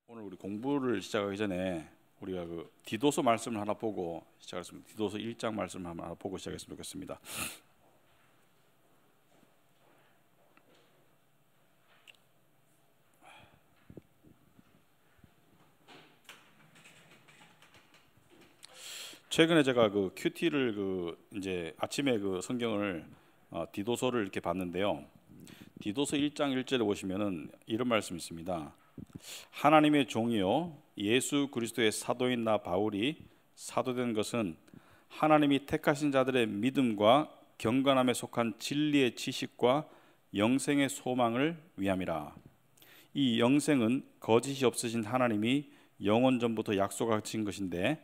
오늘 우리 공부를 시작하기 전에 우리가 그 디도서 말씀을 하나 보고 시작했습니다. 디도서 1장 말씀을 하나 보고 시작했으면 좋겠습니다. 최근에 제가 그 큐티를 이제 아침에 그 성경을 디도서를 이렇게 봤는데요. 디도서 1장 1절에 보시면은 이런 말씀이 있습니다. 하나님의 종이요 예수 그리스도의 사도인 나 바울이 사도된 것은 하나님이 택하신 자들의 믿음과 경건함에 속한 진리의 지식과 영생의 소망을 위함이라. 이 영생은 거짓이 없으신 하나님이 영원 전부터 약속하신 것인데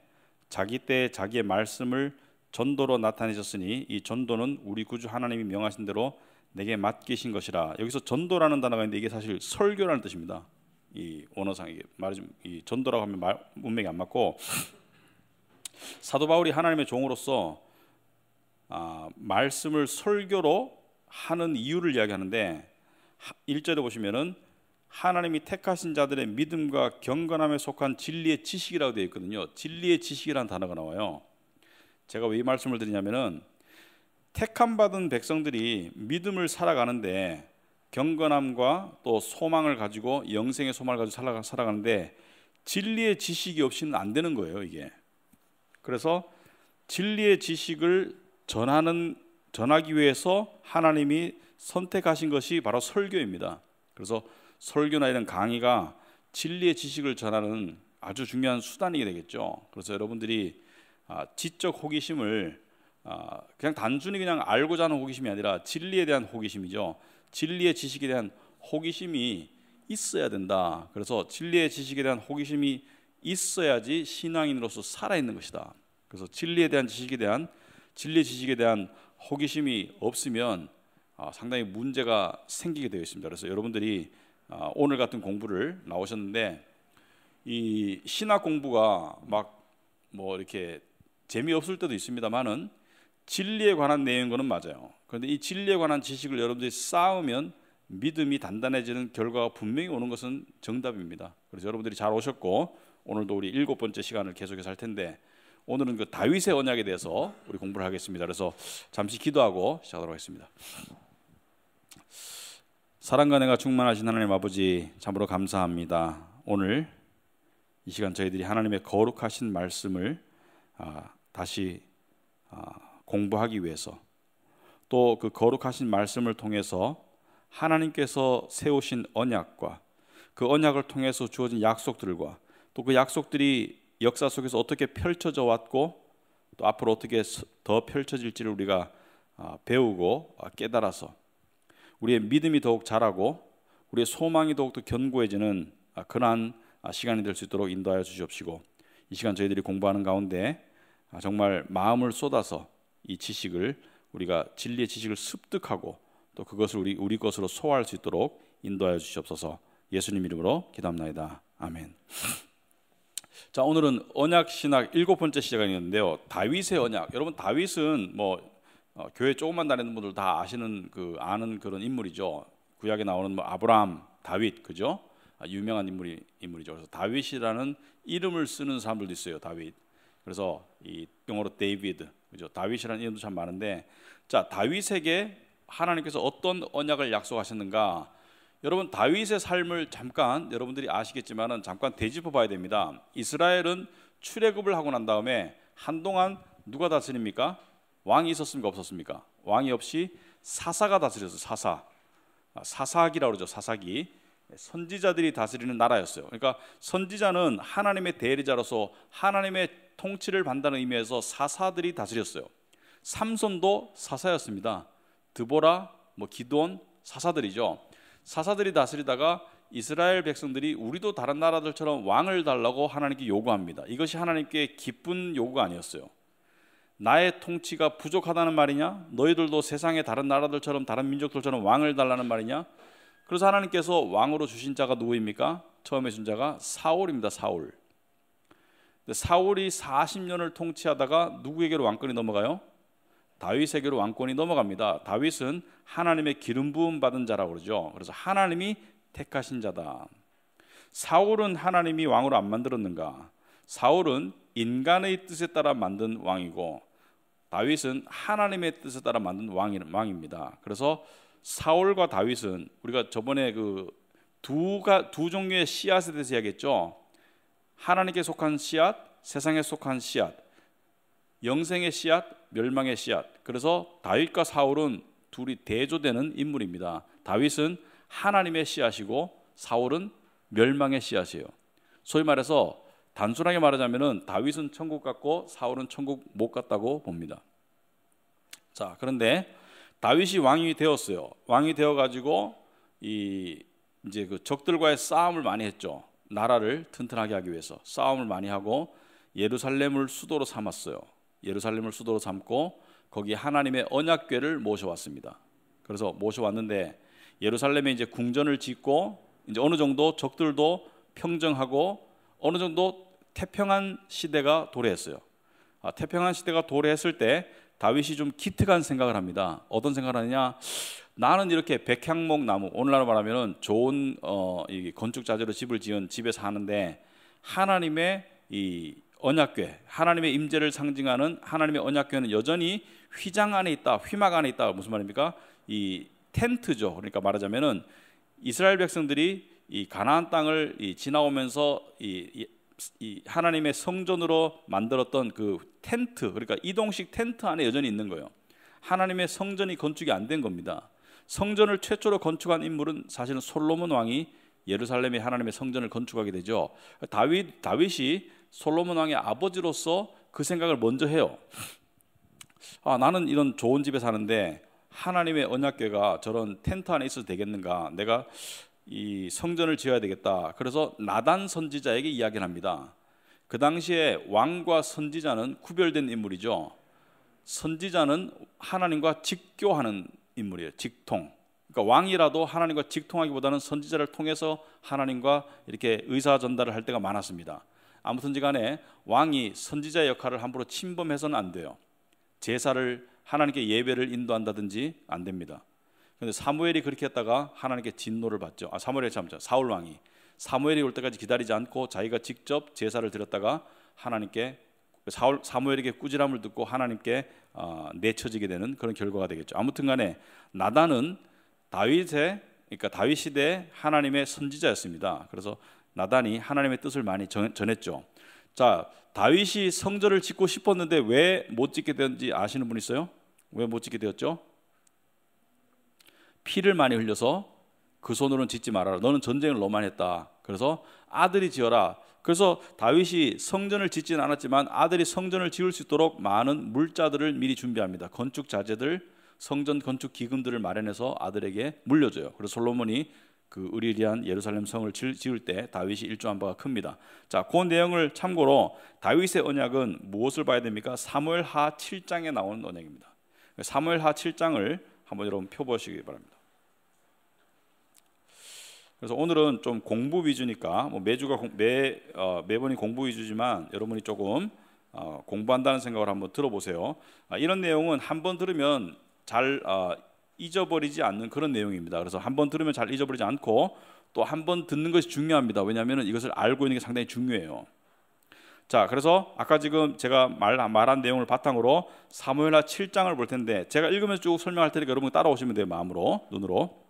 자기 때에 자기의 말씀을 전도로 나타내셨으니 이 전도는 우리 구주 하나님이 명하신 대로 내게 맡기신 것이라. 여기서 전도라는 단어가 있는데 이게 사실 설교라는 뜻입니다. 이 원어상 이게 말이 좀 이 전도라고 하면 문맥이 안 맞고, 사도 바울이 하나님의 종으로서 말씀을 설교로 하는 이유를 이야기하는데 1절에 보시면은 하나님이 택하신 자들의 믿음과 경건함에 속한 진리의 지식이라고 되어 있거든요. 진리의 지식이라는 단어가 나와요. 제가 왜 이 말씀을 드리냐면은 택함 받은 백성들이 믿음을 살아가는데 경건함과 또 소망을 가지고 영생의 소망을 가지고 살아가는데 진리의 지식이 없이는 안 되는 거예요, 이게. 그래서 진리의 지식을 전하기 위해서 하나님이 선택하신 것이 바로 설교입니다. 그래서 설교나 이런 강의가 진리의 지식을 전하는 아주 중요한 수단이 되겠죠. 그래서 여러분들이 지적 호기심을 그냥 단순히 그냥 알고자 하는 호기심이 아니라 진리에 대한 호기심이죠. 진리의 지식에 대한 호기심이 있어야 된다. 그래서 진리의 지식에 대한 호기심이 있어야지 신앙인으로서 살아있는 것이다. 그래서 진리의 지식에 대한 호기심이 없으면 상당히 문제가 생기게 되어 있습니다. 그래서 여러분들이 오늘 같은 공부를 나오셨는데 이 신학 공부가 막 뭐 이렇게 재미없을 때도 있습니다만은 진리에 관한 내용인 거는 맞아요. 그런데 이 진리에 관한 지식을 여러분들이 쌓으면 믿음이 단단해지는 결과가 분명히 오는 것은 정답입니다. 그래서 여러분들이 잘 오셨고 오늘도 우리 7번째 시간을 계속해서 할 텐데 오늘은 그 다윗의 언약에 대해서 우리 공부를 하겠습니다. 그래서 잠시 기도하고 시작하도록 하겠습니다. 사랑과 은혜가 충만하신 하나님 아버지, 참으로 감사합니다. 오늘 이 시간 저희들이 하나님의 거룩하신 말씀을 다시 공부하기 위해서, 또 그 거룩하신 말씀을 통해서 하나님께서 세우신 언약과 그 언약을 통해서 주어진 약속들과 또 그 약속들이 역사 속에서 어떻게 펼쳐져 왔고 또 앞으로 어떻게 더 펼쳐질지를 우리가 배우고 깨달아서 우리의 믿음이 더욱 자라고 우리의 소망이 더욱더 견고해지는 그러한 시간이 될 수 있도록 인도하여 주시옵시고, 이 시간 저희들이 공부하는 가운데 정말 마음을 쏟아서 이 지식을 우리가 진리의 지식을 습득하고 또 그것을 우리 것으로 소화할 수 있도록 인도하여 주시옵소서. 예수님 이름으로 기도합나이다. 아멘. 자, 오늘은 언약 신학 7번째 시간이었는데요. 다윗의 언약. 여러분, 다윗은 교회 조금만 다니는 분들 다 아는 그런 인물이죠. 구약에 나오는 아브라함, 다윗, 그죠? 유명한 인물이죠. 그래서 다윗이라는 이름을 쓰는 사람들도 있어요. 다윗. 그래서 이 영어로 데이비드, 그죠? 다윗이라는 이름도 참 많은데, 자, 다윗에게 하나님께서 어떤 언약을 약속하셨는가? 여러분, 다윗의 삶을 잠깐 여러분들이 아시겠지만은 잠깐 되짚어 봐야 됩니다. 이스라엘은 출애굽을 하고 난 다음에 한동안 누가 다스립니까? 왕이 있었습니까? 없었습니까? 왕이 없이 사사가 다스렸어요. 사사기라고 그러죠. 사사기. 선지자들이 다스리는 나라였어요. 그러니까 선지자는 하나님의 대리자로서 하나님의 통치를 받는다는 의미에서 사사들이 다스렸어요. 삼손도 사사였습니다. 드보라, 기드온, 사사들이죠. 사사들이 다스리다가 이스라엘 백성들이 우리도 다른 나라들처럼 왕을 달라고 하나님께 요구합니다. 이것이 하나님께 기쁜 요구가 아니었어요. 나의 통치가 부족하다는 말이냐? 너희들도 세상의 다른 나라들처럼 다른 민족들처럼 왕을 달라는 말이냐? 그래서 하나님께서 왕으로 주신 자가 누구입니까? 처음에 준 자가 사울입니다. 사울. 근데 사울이 40년을 통치하다가 누구에게로 왕권이 넘어가요? 다윗에게로 왕권이 넘어갑니다. 다윗은 하나님의 기름 부음 받은 자라고 그러죠. 그래서 하나님이 택하신 자다. 사울은 하나님이 왕으로 안 만들었는가? 사울은 인간의 뜻에 따라 만든 왕이고 다윗은 하나님의 뜻에 따라 만든 왕입니다. 그래서 사울과 다윗은 우리가 저번에 그 두 종류의 씨앗에 대해서 이야기했죠. 하나님께 속한 씨앗, 세상에 속한 씨앗, 영생의 씨앗, 멸망의 씨앗. 그래서 다윗과 사울은 둘이 대조되는 인물입니다. 다윗은 하나님의 씨앗이고 사울은 멸망의 씨앗이에요. 소위 말해서 단순하게 말하자면은 다윗은 천국 갔고 사울은 천국 못 갔다고 봅니다. 자, 그런데 다윗이 왕이 되었어요. 왕이 되어 가지고 이제 그 적들과의 싸움을 많이 했죠. 나라를 튼튼하게 하기 위해서 싸움을 많이 하고 예루살렘을 수도로 삼았어요. 예루살렘을 수도로 삼고 거기 하나님의 언약궤를 모셔왔습니다. 그래서 모셔왔는데 예루살렘에 이제 궁전을 짓고 이제 어느 정도 적들도 평정하고 어느 정도 태평한 시대가 도래했어요. 태평한 시대가 도래했을 때 다윗이 좀 기특한 생각을 합니다. 어떤 생각을 하느냐? 나는 이렇게 백향목 나무, 오늘날로 말하면 좋은 건축 자재로 집을 지은 집에 사는데 하나님의 이 언약궤, 하나님의 임재를 상징하는 하나님의 언약궤는 여전히 휘장 안에 있다, 휘막 안에 있다. 무슨 말입니까? 이 텐트죠. 그러니까 말하자면은 이스라엘 백성들이 이 가나안 땅을 지나오면서 이 하나님의 성전으로 만들었던 그 텐트, 그러니까 이동식 텐트 안에 여전히 있는 거예요. 하나님의 성전이 건축이 안 된 겁니다. 성전을 최초로 건축한 인물은 사실은 솔로몬 왕이 예루살렘에 하나님의 성전을 건축하게 되죠. 다윗이 솔로몬 왕의 아버지로서 그 생각을 먼저 해요. 나는 이런 좋은 집에 사는데 하나님의 언약궤가 저런 텐트 안에 있어도 되겠는가? 내가 이 성전을 지어야 되겠다. 그래서 나단 선지자에게 이야기를 합니다. 그 당시에 왕과 선지자는 구별된 인물이죠. 선지자는 하나님과 직교하는 인물이에요. 직통. 그러니까 왕이라도 하나님과 직통하기보다는 선지자를 통해서 하나님과 이렇게 의사 전달을 할 때가 많았습니다. 아무튼지 간에 왕이 선지자의 역할을 함부로 침범해서는 안 돼요. 제사를 하나님께 예배를 인도한다든지 안 됩니다. 그런데 사무엘이 그렇게 했다가 하나님께 진노를 받죠. 사울 왕이 사무엘이 올 때까지 기다리지 않고 자기가 직접 제사를 드렸다가 하나님께 사무엘에게 꾸지람을 듣고 하나님께 내쳐지게 되는 그런 결과가 되겠죠. 아무튼간에 나단은 그러니까 다윗 시대 하나님의 선지자였습니다. 그래서 나단이 하나님의 뜻을 많이 전했죠. 자, 다윗이 성전을 짓고 싶었는데 왜 못 짓게 되었는지 아시는 분 있어요? 왜 못 짓게 되었죠? 피를 많이 흘려서 그 손으로는 짓지 말아라. 너는 전쟁을 너무 많이 했다. 그래서 아들이 지어라. 그래서 다윗이 성전을 짓지는 않았지만 아들이 성전을 지을 수 있도록 많은 물자들을 미리 준비합니다. 건축 자재들, 성전 건축 기금들을 마련해서 아들에게 물려줘요. 그래서 솔로몬이 그 의리리한 예루살렘 성을 지을 때 다윗이 일조한 바가 큽니다. 자, 그 내용을 참고로 다윗의 언약은 무엇을 봐야 됩니까? 사무엘하 7장에 나오는 언약입니다. 사무엘하 7장을 한번 여러분 펴보시기 바랍니다. 그래서 오늘은 좀 공부 위주니까 매주가 매번이 공부 위주지만 여러분이 조금 공부한다는 생각을 한번 들어보세요. 이런 내용은 한번 들으면 잘 잊어버리지 않는 그런 내용입니다. 그래서 한번 들으면 잘 잊어버리지 않고 또 한번 듣는 것이 중요합니다. 왜냐하면 이것을 알고 있는 게 상당히 중요해요. 자, 그래서 아까 지금 제가 말한 내용을 바탕으로 사무엘하 7장을 볼 텐데 제가 읽으면서 쭉 설명할 테니까 여러분 따라오시면 돼요. 마음으로, 눈으로.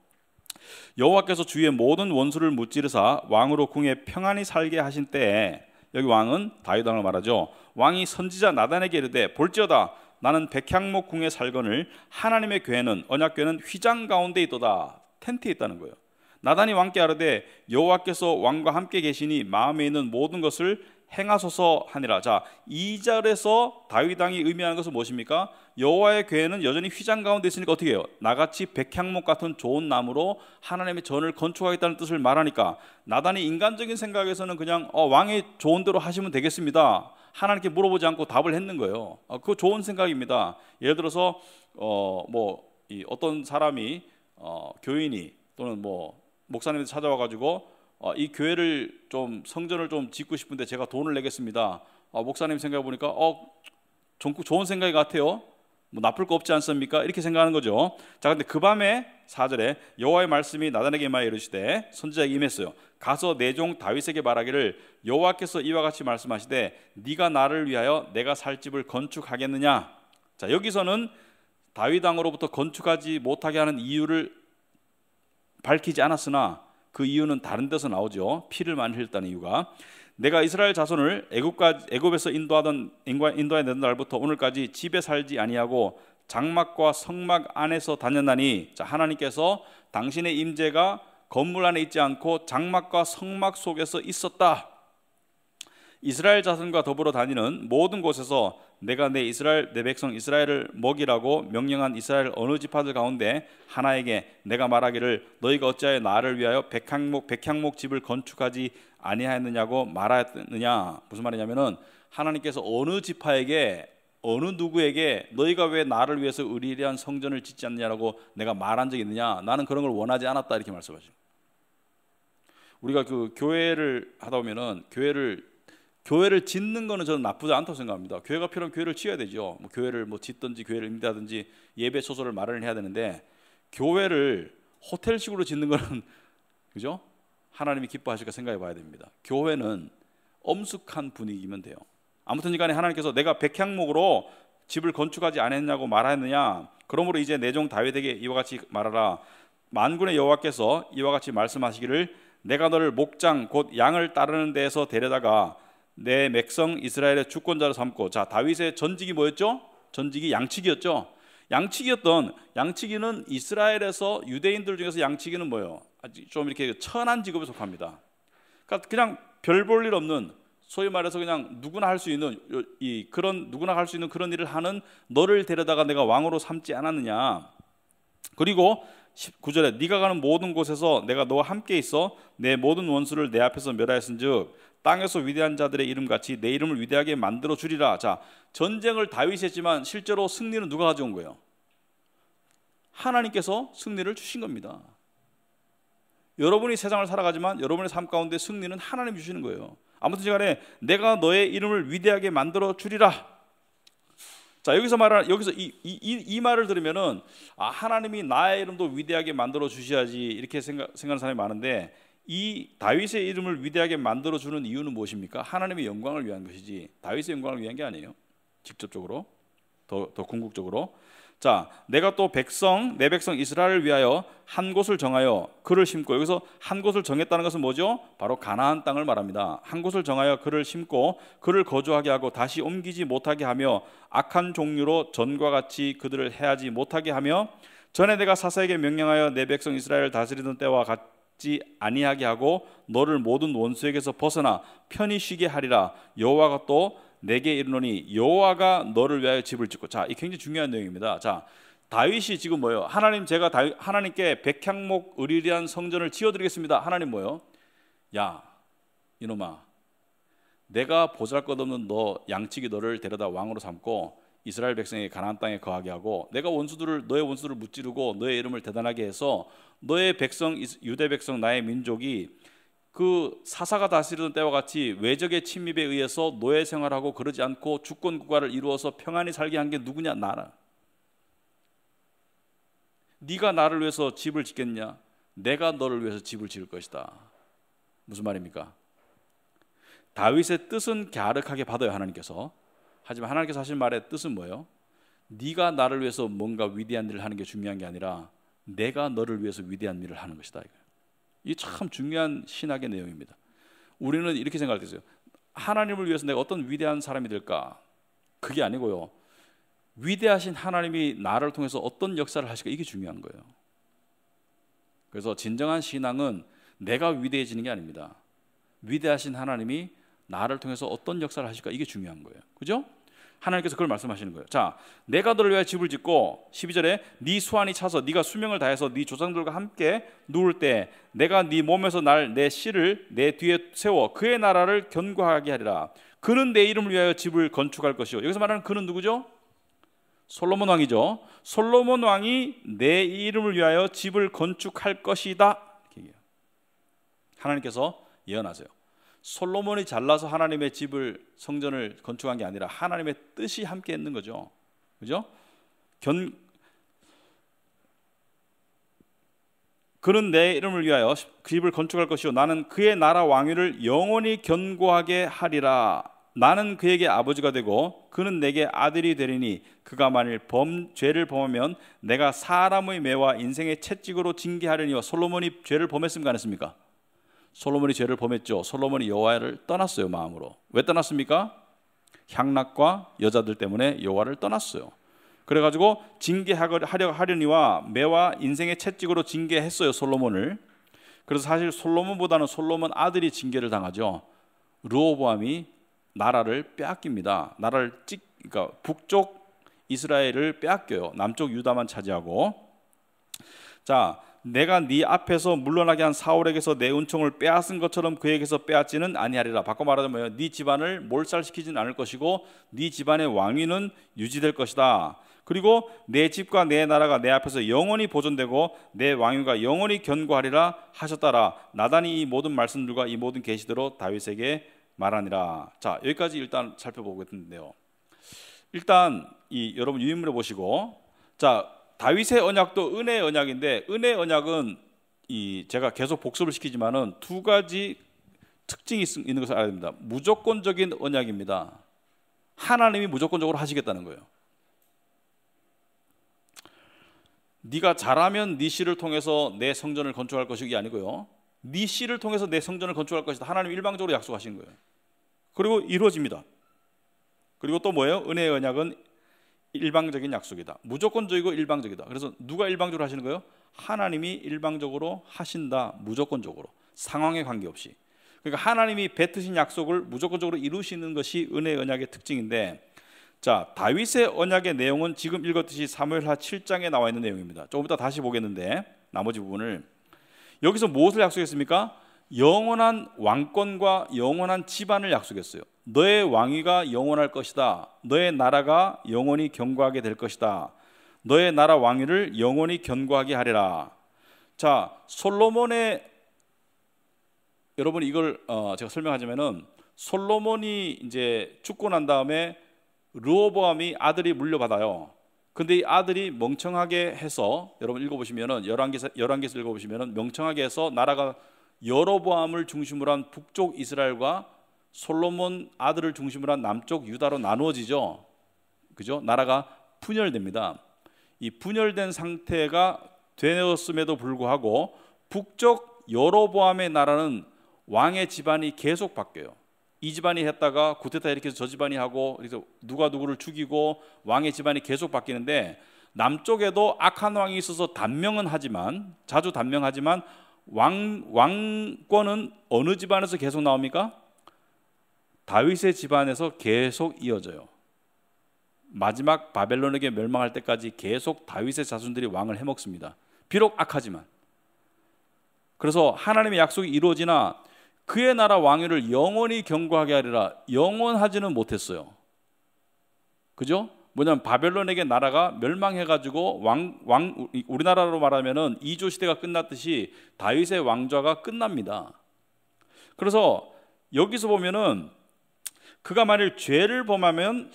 여호와께서 주의 모든 원수를 무찌르사 왕으로 궁에 평안히 살게 하신 때에, 여기 왕은 다윗 왕을 말하죠. 왕이 선지자 나단에게 이르되 볼지어다 나는 백향목 궁에 살거늘 하나님의 궤는 언약궤는 휘장 가운데 있도다. 텐트에 있다는 거예요. 나단이 왕께 아뢰되 여호와께서 왕과 함께 계시니 마음에 있는 모든 것을 행하소서 하니라. 자, 2절에서 다윗 왕이 의미하는 것은 무엇입니까? 여호와의 궤는 여전히 휘장 가운데 있으니까 어떻게 해요? 나같이 백향목 같은 좋은 나무로 하나님의 전을 건축하겠다는 뜻을 말하니까 나단이 인간적인 생각에서는 그냥 왕이 좋은 대로 하시면 되겠습니다. 하나님께 물어보지 않고 답을 했는 거예요. 그거 좋은 생각입니다. 예를 들어서 어떤 사람이 교인이 또는 목사님한테 찾아와 가지고 이 교회를 좀 성전을 좀 짓고 싶은데 제가 돈을 내겠습니다. 목사님 생각해 보니까 좋은 생각이 같아요. 뭐 나쁠 거 없지 않습니까? 이렇게 생각하는 거죠. 자, 근데 그 밤에 4절에 여호와의 말씀이 나단에게 임하여 이르시되 선지자에게 임했어요. 가서 내 종 다윗에게 말하기를 여호와께서 이와 같이 말씀하시되 네가 나를 위하여 내가 살 집을 건축하겠느냐. 자, 여기서는 다윗 왕으로부터 건축하지 못하게 하는 이유를 밝히지 않았으나 그 이유는 다른 데서 나오죠. 피를 많이 흘렸다는 이유가, 내가 이스라엘 자손을 애굽에서 인도하던 날부터 오늘까지 집에 살지 아니하고 장막과 성막 안에서 다녔나니, 자, 하나님께서 당신의 임재가 건물 안에 있지 않고 장막과 성막 속에서 있었다. 이스라엘 자손과 더불어 다니는 모든 곳에서 내가 내 백성 이스라엘을 먹이라고 명령한 이스라엘 어느 지파들 가운데 하나에게 내가 말하기를 너희가 어찌하여 나를 위하여 백향목 집을 건축하지 아니하였느냐고 말하였느냐. 무슨 말이냐면은 하나님께서 어느 지파에게, 어느 누구에게 너희가 왜 나를 위해서 의리한 성전을 짓지 않느냐라고 내가 말한 적이 있느냐. 나는 그런 걸 원하지 않았다, 이렇게 말씀하죠. 우리가 그 교회를 하다 보면은 교회를 짓는 거는 저는 나쁘지 않다고 생각합니다. 교회가 필요하면 교회를 지어야 되죠. 뭐 교회를 뭐 짓든지 교회를 임대하든지 예배 소설을 마련해야 되는데, 교회를 호텔식으로 짓는 거는 그죠? 하나님이 기뻐하실까 생각해 봐야 됩니다. 교회는 엄숙한 분위기면 돼요. 아무튼 간에 하나님께서 내가 백향목으로 집을 건축하지 않았냐고 말하였느냐. 그러므로 이제 내 종 다윗에게 이와 같이 말하라. 만군의 여호와께서 이와 같이 말씀하시기를 내가 너를 목장 곧 양을 따르는 데에서 데려다가 내 백성 이스라엘의 주권자로 삼고. 자, 다윗의 전직이 뭐였죠? 전직이 양치기였죠. 양치기는 이스라엘에서 유대인들 중에서 양치기는 뭐예요? 좀 이렇게 천한 직업에 속합니다. 그러니까 그냥 별 볼 일 없는, 소위 말해서 그냥 누구나 할 수 있는 그런 일을 하는 너를 데려다가 내가 왕으로 삼지 않았느냐. 그리고 9절에 네가 가는 모든 곳에서 내가 너와 함께 있어 내 모든 원수를 내 앞에서 멸하였은즉 땅에서 위대한 자들의 이름같이 내 이름을 위대하게 만들어 주리라. 자, 전쟁을 다윗이 했지만 실제로 승리는 누가 가져온 거예요? 하나님께서 승리를 주신 겁니다. 여러분이 세상을 살아가지만 여러분의 삶 가운데 승리는 하나님이 주시는 거예요. 아무튼 간에 내가 너의 이름을 위대하게 만들어 주리라. 자, 여기서 이 말을 들으면은 하나님이 나의 이름도 위대하게 만들어 주셔야지 이렇게 생각하는 사람이 많은데, 이 다윗의 이름을 위대하게 만들어 주는 이유는 무엇입니까? 하나님의 영광을 위한 것이지 다윗의 영광을 위한 게 아니에요. 직접적으로, 더 궁극적으로. 자, 내가 또 내 백성 이스라엘을 위하여 한 곳을 정하여 그를 심고, 여기서 한 곳을 정했다는 것은 뭐죠? 바로 가나안 땅을 말합니다. 한 곳을 정하여 그를 심고 그를 거주하게 하고 다시 옮기지 못하게 하며 악한 종류로 전과 같이 그들을 해하지 못하게 하며 전에 내가 사사에게 명령하여 내 백성 이스라엘을 다스리던 때와 같지 아니하게 하고 너를 모든 원수에게서 벗어나 편히 쉬게 하리라. 여호와가 또 내게 이르노니 여호와가 너를 위하여 집을 짓고. 자, 이 굉장히 중요한 내용입니다. 자, 다윗이 지금 뭐예요? 하나님, 제가 하나님께 백향목 의리한 성전을 지어드리겠습니다. 하나님 뭐예요? 야, 이놈아, 내가 보잘것없는 양치기 너를 데려다 왕으로 삼고 이스라엘 백성에게 가나안 땅에 거하게 하고 내가 너의 원수들을 무찌르고 너의 이름을 대단하게 해서 너의 백성 유대 백성 나의 민족이 그 사사가 다스리던 때와 같이 외적의 침입에 의해서 노예 생활하고 그러지 않고 주권 국가를 이루어서 평안히 살게 한 게 누구냐? 나라. 네가 나를 위해서 집을 짓겠냐? 내가 너를 위해서 집을 지을 것이다. 무슨 말입니까? 다윗의 뜻은 갸륵하게 받아요, 하나님께서. 하지만 하나님께서 하신 말의 뜻은 뭐예요? 네가 나를 위해서 뭔가 위대한 일을 하는 게 중요한 게 아니라 내가 너를 위해서 위대한 일을 하는 것이다, 이거예요. 이게 참 중요한 신학의 내용입니다. 우리는 이렇게 생각할 때 있어요. 하나님을 위해서 내가 어떤 위대한 사람이 될까? 그게 아니고요, 위대하신 하나님이 나를 통해서 어떤 역사를 하실까? 이게 중요한 거예요. 그래서 진정한 신앙은 내가 위대해지는 게 아닙니다. 위대하신 하나님이 나를 통해서 어떤 역사를 하실까? 이게 중요한 거예요. 그죠? 하나님께서 그걸 말씀하시는 거예요. 자, 내가 너를 위하여 집을 짓고 12절에 네 수완이 차서 네가 수명을 다해서 네 조상들과 함께 누울 때 내가 네 몸에서 내 씨를 내 뒤에 세워 그의 나라를 견고하게 하리라. 그는 내 이름을 위하여 집을 건축할 것이요. 여기서 말하는 그는 누구죠? 솔로몬 왕이죠. 솔로몬 왕이 내 이름을 위하여 집을 건축할 것이다. 하나님께서 예언하세요. 솔로몬이 잘나서 하나님의 집을, 성전을 건축한 게 아니라 하나님의 뜻이 함께 있는 거죠. 그죠? 그는 내 이름을 위하여 그 집을 건축할 것이요 나는 그의 나라 왕위를 영원히 견고하게 하리라. 나는 그에게 아버지가 되고 그는 내게 아들이 되리니 그가 만일 죄를 범하면 내가 사람의 매와 인생의 채찍으로 징계하려니와. 솔로몬이 죄를 범했습니까 안 했습니까? 솔로몬이 죄를 범했죠. 솔로몬이 여호와를 떠났어요. 마음으로. 왜 떠났습니까? 향락과 여자들 때문에 여호와를 떠났어요. 그래가지고 징계하려니와 매와 인생의 채찍으로 징계했어요. 솔로몬을. 그래서 사실 솔로몬보다는 솔로몬 아들이 징계를 당하죠. 르호보암이 나라를 빼앗깁니다. 그러니까 북쪽 이스라엘을 빼앗겨요. 남쪽 유다만 차지하고. 자, 내가 네 앞에서 물러나게 한 사울에게서 내 은총을 빼앗은 것처럼 그에게서 빼앗지는 아니하리라. 바꿔 말하자면 네 집안을 몰살시키지는 않을 것이고 네 집안의 왕위는 유지될 것이다. 그리고 내 집과 내 나라가 내 앞에서 영원히 보존되고 내 왕위가 영원히 견고하리라 하셨더라. 나단이 이 모든 말씀들과 이 모든 계시대로 다윗에게 말하니라. 자, 여기까지 일단 살펴보겠는데요. 일단 여러분 유인물에 보시고, 자, 다윗의 언약도 은혜의 언약인데, 은혜의 언약은 제가 계속 복습을 시키지만은 두 가지 특징이 있는 것을 알아야 됩니다. 무조건적인 언약입니다. 하나님이 무조건적으로 하시겠다는 거예요. 네가 잘하면 네 씨를 통해서 내 성전을 건축할 것이 아니고요, 네 씨를 통해서 내 성전을 건축할 것이다. 하나님 일방적으로 약속하신 거예요. 그리고 이루어집니다. 그리고 또 뭐예요? 은혜의 언약은 일방적인 약속이다. 무조건적이고 일방적이다. 그래서 누가 일방적으로 하시는 거예요? 하나님이 일방적으로 하신다. 무조건적으로, 상황에 관계없이. 그러니까 하나님이 뱉으신 약속을 무조건적으로 이루시는 것이 은혜의 언약의 특징인데, 자, 다윗의 언약의 내용은 지금 읽었듯이 사무엘하 7장에 나와 있는 내용입니다. 조금 이따 다시 보겠는데 나머지 부분을. 여기서 무엇을 약속했습니까? 영원한 왕권과 영원한 집안을 약속했어요. 너의 왕위가 영원할 것이다. 너의 나라가 영원히 견고하게 될 것이다. 너의 나라 왕위를 영원히 견고하게 하리라. 자, 솔로몬의, 여러분 이걸 제가 설명하자면은, 솔로몬이 이제 죽고 난 다음에 르호보암이 아들이 물려받아요. 근데 이 아들이 멍청하게 해서, 여러분 읽어보시면은 열왕기에서 읽어보시면은 멍청하게 해서 나라가 여로보암을 중심으로 한 북쪽 이스라엘과 솔로몬 아들을 중심으로 한 남쪽 유다로 나누어지죠. 그죠? 나라가 분열됩니다. 이 분열된 상태가 되었음에도 불구하고 북쪽 여로보암의 나라는 왕의 집안이 계속 바뀌어요. 이 집안이 했다가 구테타 일으켜서 저 집안이 하고, 그래서 누가 누구를 죽이고 왕의 집안이 계속 바뀌는데, 남쪽에도 악한 왕이 있어서 단명은 하지만, 자주 단명하지만 왕권은 어느 집안에서 계속 나옵니까? 다윗의 집안에서 계속 이어져요. 마지막 바벨론에게 멸망할 때까지 계속 다윗의 자손들이 왕을 해먹습니다. 비록 악하지만. 그래서 하나님의 약속이 이루어지나 그의 나라 왕위를 영원히 견고하게 하리라. 영원하지는 못했어요. 그죠? 뭐냐면 바벨론에게 나라가 멸망해가지고 우리나라로 말하면은 이조 시대가 끝났듯이 다윗의 왕좌가 끝납니다. 그래서 여기서 보면은 그가 만일 죄를 범하면,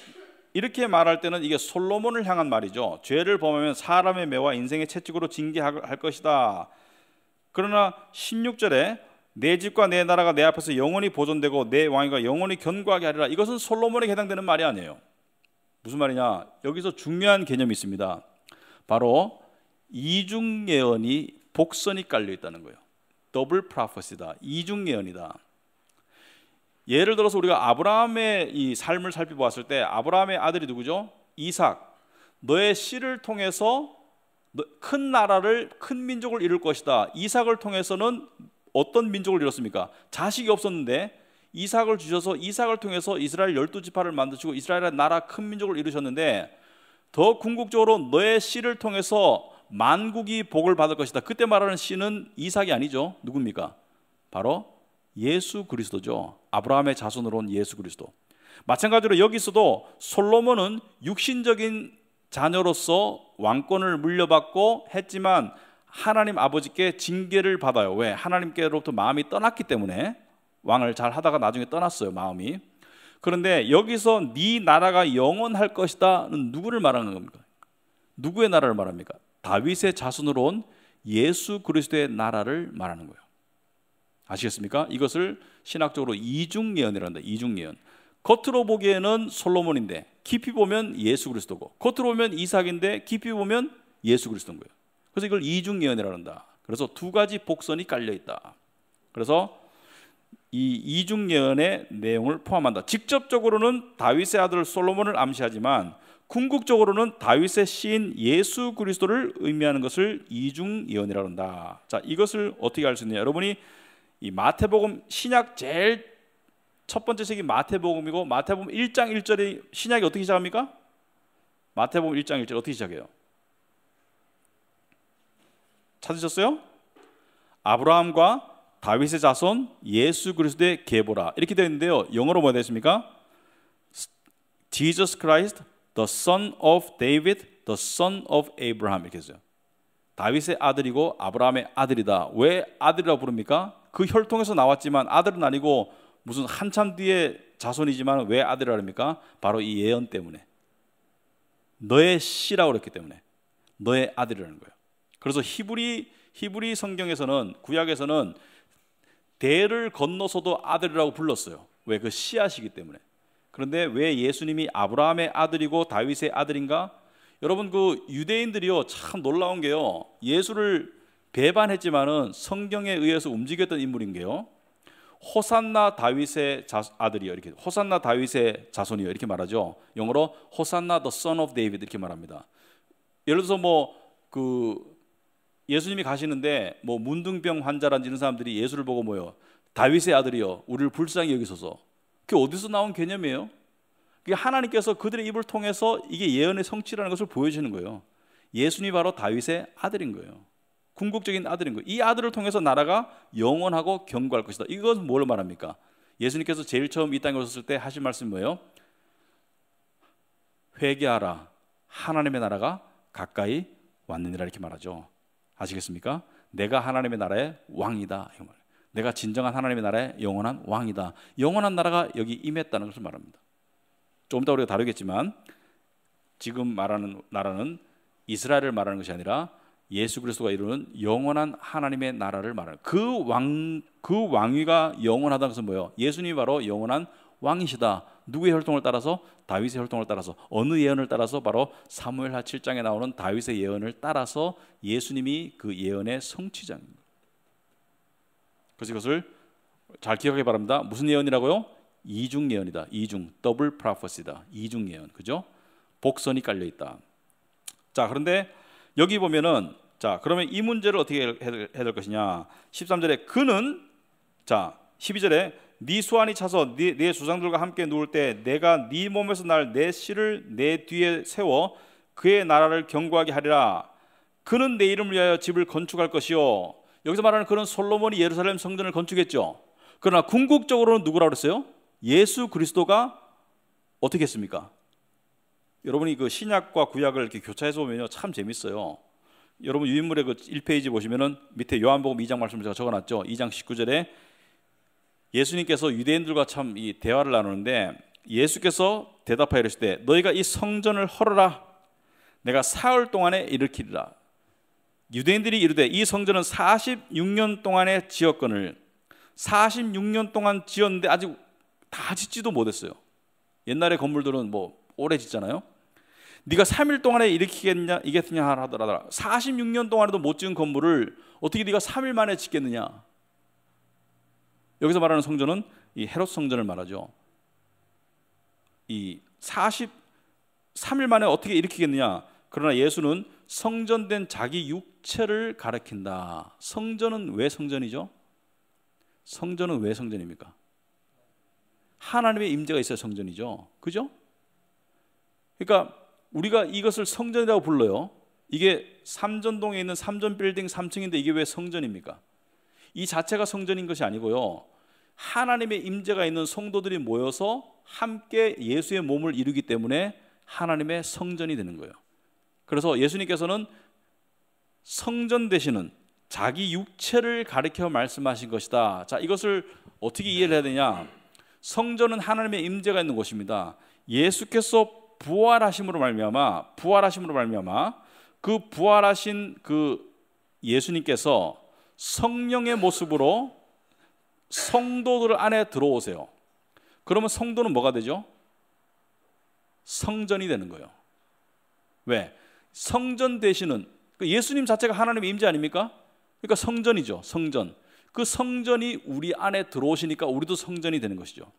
이렇게 말할 때는 이게 솔로몬을 향한 말이죠. 죄를 범하면 사람의 매와 인생의 채찍으로 징계할 것이다. 그러나 16절에 내 집과 내 나라가 내 앞에서 영원히 보존되고 내 왕위가 영원히 견고하게 하리라. 이것은 솔로몬에게 해당되는 말이 아니에요. 무슨 말이냐? 여기서 중요한 개념이 있습니다. 바로 이중 예언이 복선이 깔려 있다는 거예요. 더블 프로페시다. 이중 예언이다. 예를 들어서 우리가 아브라함의 이 삶을 살펴보았을 때, 아브라함의 아들이 누구죠? 이삭. 너의 씨를 통해서 큰 나라를, 큰 민족을 이룰 것이다. 이삭을 통해서는 어떤 민족을 이뤘습니까? 자식이 없었는데 이삭을 주셔서 이삭을 통해서 이스라엘 12지파를 만드시고 이스라엘의 나라 큰 민족을 이루셨는데, 더 궁극적으로 너의 씨를 통해서 만국이 복을 받을 것이다. 그때 말하는 씨는 이삭이 아니죠. 누굽니까? 바로 예수 그리스도죠. 아브라함의 자손으로 온 예수 그리스도. 마찬가지로 여기서도 솔로몬은 육신적인 자녀로서 왕권을 물려받고 했지만 하나님 아버지께 징계를 받아요. 왜? 하나님께로부터 마음이 떠났기 때문에. 왕을 잘 하다가 나중에 떠났어요, 마음이. 그런데 여기서 네 나라가 영원할 것이다는 누구를 말하는 겁니까? 누구의 나라를 말합니까? 다윗의 자손으로 온 예수 그리스도의 나라를 말하는 거예요. 아시겠습니까? 이것을 신학적으로 이중예언이라고 한다. 이중예언. 겉으로 보기에는 솔로몬인데 깊이 보면 예수 그리스도고, 겉으로 보면 이삭인데 깊이 보면 예수 그리스도인 거예요. 그래서 이걸 이중예언이라고 한다. 그래서 두 가지 복선이 깔려 있다. 그래서 이 이중예언의 내용을 포함한다. 직접적으로는 다윗의 아들 솔로몬을 암시하지만 궁극적으로는 다윗의 시인 예수 그리스도를 의미하는 것을 이중예언이라고 한다. 자, 이것을 어떻게 알 수 있느냐? 여러분이 이 마태복음, 신약 제일 첫 번째 책이 마태복음이고, 마태복음 1장 1절에 신약이 어떻게 시작합니까? 마태복음 1장 1절 어떻게 시작해요? 찾으셨어요? 아브라함과 다윗의 자손 예수 그리스도의 계보라, 이렇게 되어 있는데요. 영어로 뭐가 되십니까? Jesus Christ, the son of David, the son of Abraham, 이렇게 했어요. 다윗의 아들이고 아브라함의 아들이다. 왜 아들이라고 부릅니까? 그 혈통에서 나왔지만 아들은 아니고 무슨 한참 뒤에 자손이지만 왜 아들이라고 합니까? 바로 이 예언 때문에, 너의 씨라고 그랬기 때문에 너의 아들이라는 거예요. 그래서 히브리 성경에서는, 구약에서는 대를 건너서도 아들이라고 불렀어요. 왜? 그 씨앗이기 때문에. 그런데 왜 예수님이 아브라함의 아들이고 다윗의 아들인가? 여러분, 그 유대인들이요 참 놀라운 게요, 예수를 배반했지만은 성경에 의해서 움직였던 인물인 게요, 호산나 다윗의 아들이요, 이렇게 호산나 다윗의 자손이요, 이렇게 말하죠. 영어로 호산나 the son of David 이렇게 말합니다. 예를 들어서 예수님이 가시는데 문둥병 환자란 이런 사람들이 예수를 보고 뭐요? 다윗의 아들이요, 우리를 불쌍히 여기소서. 그게 어디서 나온 개념이에요? 그게 하나님께서 그들의 입을 통해서 이게 예언의 성취라는 것을 보여주는 거예요. 예수님이 바로 다윗의 아들인 거예요. 궁극적인 아들인 거예요. 이 아들을 통해서 나라가 영원하고 견고할 것이다. 이것은 뭘 말합니까? 예수님께서 제일 처음 이 땅에 오셨을 때 하신 말씀이 뭐예요? 회개하라, 하나님의 나라가 가까이 왔느니라, 이렇게 말하죠. 아시겠습니까? 내가 하나님의 나라의 왕이다. 내가 진정한 하나님의 나라의 영원한 왕이다. 영원한 나라가 여기 임했다는 것을 말합니다. 조금 더 우리가 다루겠지만 지금 말하는 나라는 이스라엘을 말하는 것이 아니라 예수 그리스도가 이루는 영원한 하나님의 나라를 말하는, 그 왕위가 영원하다는 것은 뭐예요? 예수님이 바로 영원한 왕이시다. 누구의 혈통을 따라서? 다윗의 혈통을 따라서. 어느 예언을 따라서? 바로 사무엘하 7장에 나오는 다윗의 예언을 따라서 예수님이 그 예언의 성취자입니다. 그래서 이것을 잘 기억하기 바랍니다. 무슨 예언이라고요? 이중 예언이다. 이중, 더블 프로페시다. 이중 예언, 그죠? 복선이 깔려 있다. 자, 그런데 여기 보면은, 자, 그러면 이 문제를 어떻게 해야 될 것이냐? 13절에 그는, 자, 12절에 네 수완이 차서 네 조상들과 함께 누울 때 내가 네 몸에서 날 내 씨를 내 뒤에 세워 그의 나라를 견고하게 하리라. 그는 내 이름을 위하여 집을 건축할 것이요. 여기서 말하는 그는 솔로몬이 예루살렘 성전을 건축했죠. 그러나 궁극적으로는 누구라고 그랬어요? 예수 그리스도가 어떻게 했습니까? 여러분이 그 신약과 구약을 이렇게 교차해서 보면요 참 재밌어요. 여러분 유인물의 그 1페이지 보시면은 밑에 요한복음 2장 말씀을 제가 적어놨죠. 2장 19절에 예수님께서 유대인들과 참 이 대화를 나누는데 예수께서 대답하여 이르실 때 너희가 이 성전을 헐어라. 내가 사흘 동안에 일으키리라. 유대인들이 이르되 이 성전은 46년 동안에 지었거늘 46년 동안 지었는데 아직 다 짓지도 못했어요. 옛날에 건물들은 뭐 오래 짓잖아요. 네가 3일 동안에 일으키겠냐 하더라도 46년 동안에도 못 지은 건물을 어떻게 네가 3일 만에 짓겠느냐. 여기서 말하는 성전은 이 헤롯 성전을 말하죠. 이 43일 만에 어떻게 일으키겠느냐. 그러나 예수는 성전된 자기 육체를 가리킨다. 성전은 왜 성전이죠? 성전은 왜 성전입니까? 하나님의 임재가 있어야 성전이죠. 그죠? 그러니까 우리가 이것을 성전이라고 불러요. 이게 삼전동에 있는 삼전 빌딩 3층인데 이게 왜 성전입니까? 이 자체가 성전인 것이 아니고요. 하나님의 임재가 있는 성도들이 모여서 함께 예수의 몸을 이루기 때문에 하나님의 성전이 되는 거예요. 그래서 예수님께서는 성전 되시는 자기 육체를 가리켜 말씀하신 것이다. 자, 이것을 어떻게 이해를 해야 되냐? 성전은 하나님의 임재가 있는 곳입니다. 예수께서 부활하심으로 말미암아 그 부활하신 그 예수님께서 성령의 모습으로 성도들 안에 들어오세요. 그러면 성도는 뭐가 되죠? 성전이 되는 거예요. 왜? 성전 되시는 예수님 자체가 하나님의 임재 아닙니까? 그러니까 성전이죠. 성전. 그 성전이 우리 안에 들어오시니까 우리도 성전이 되는 것이죠.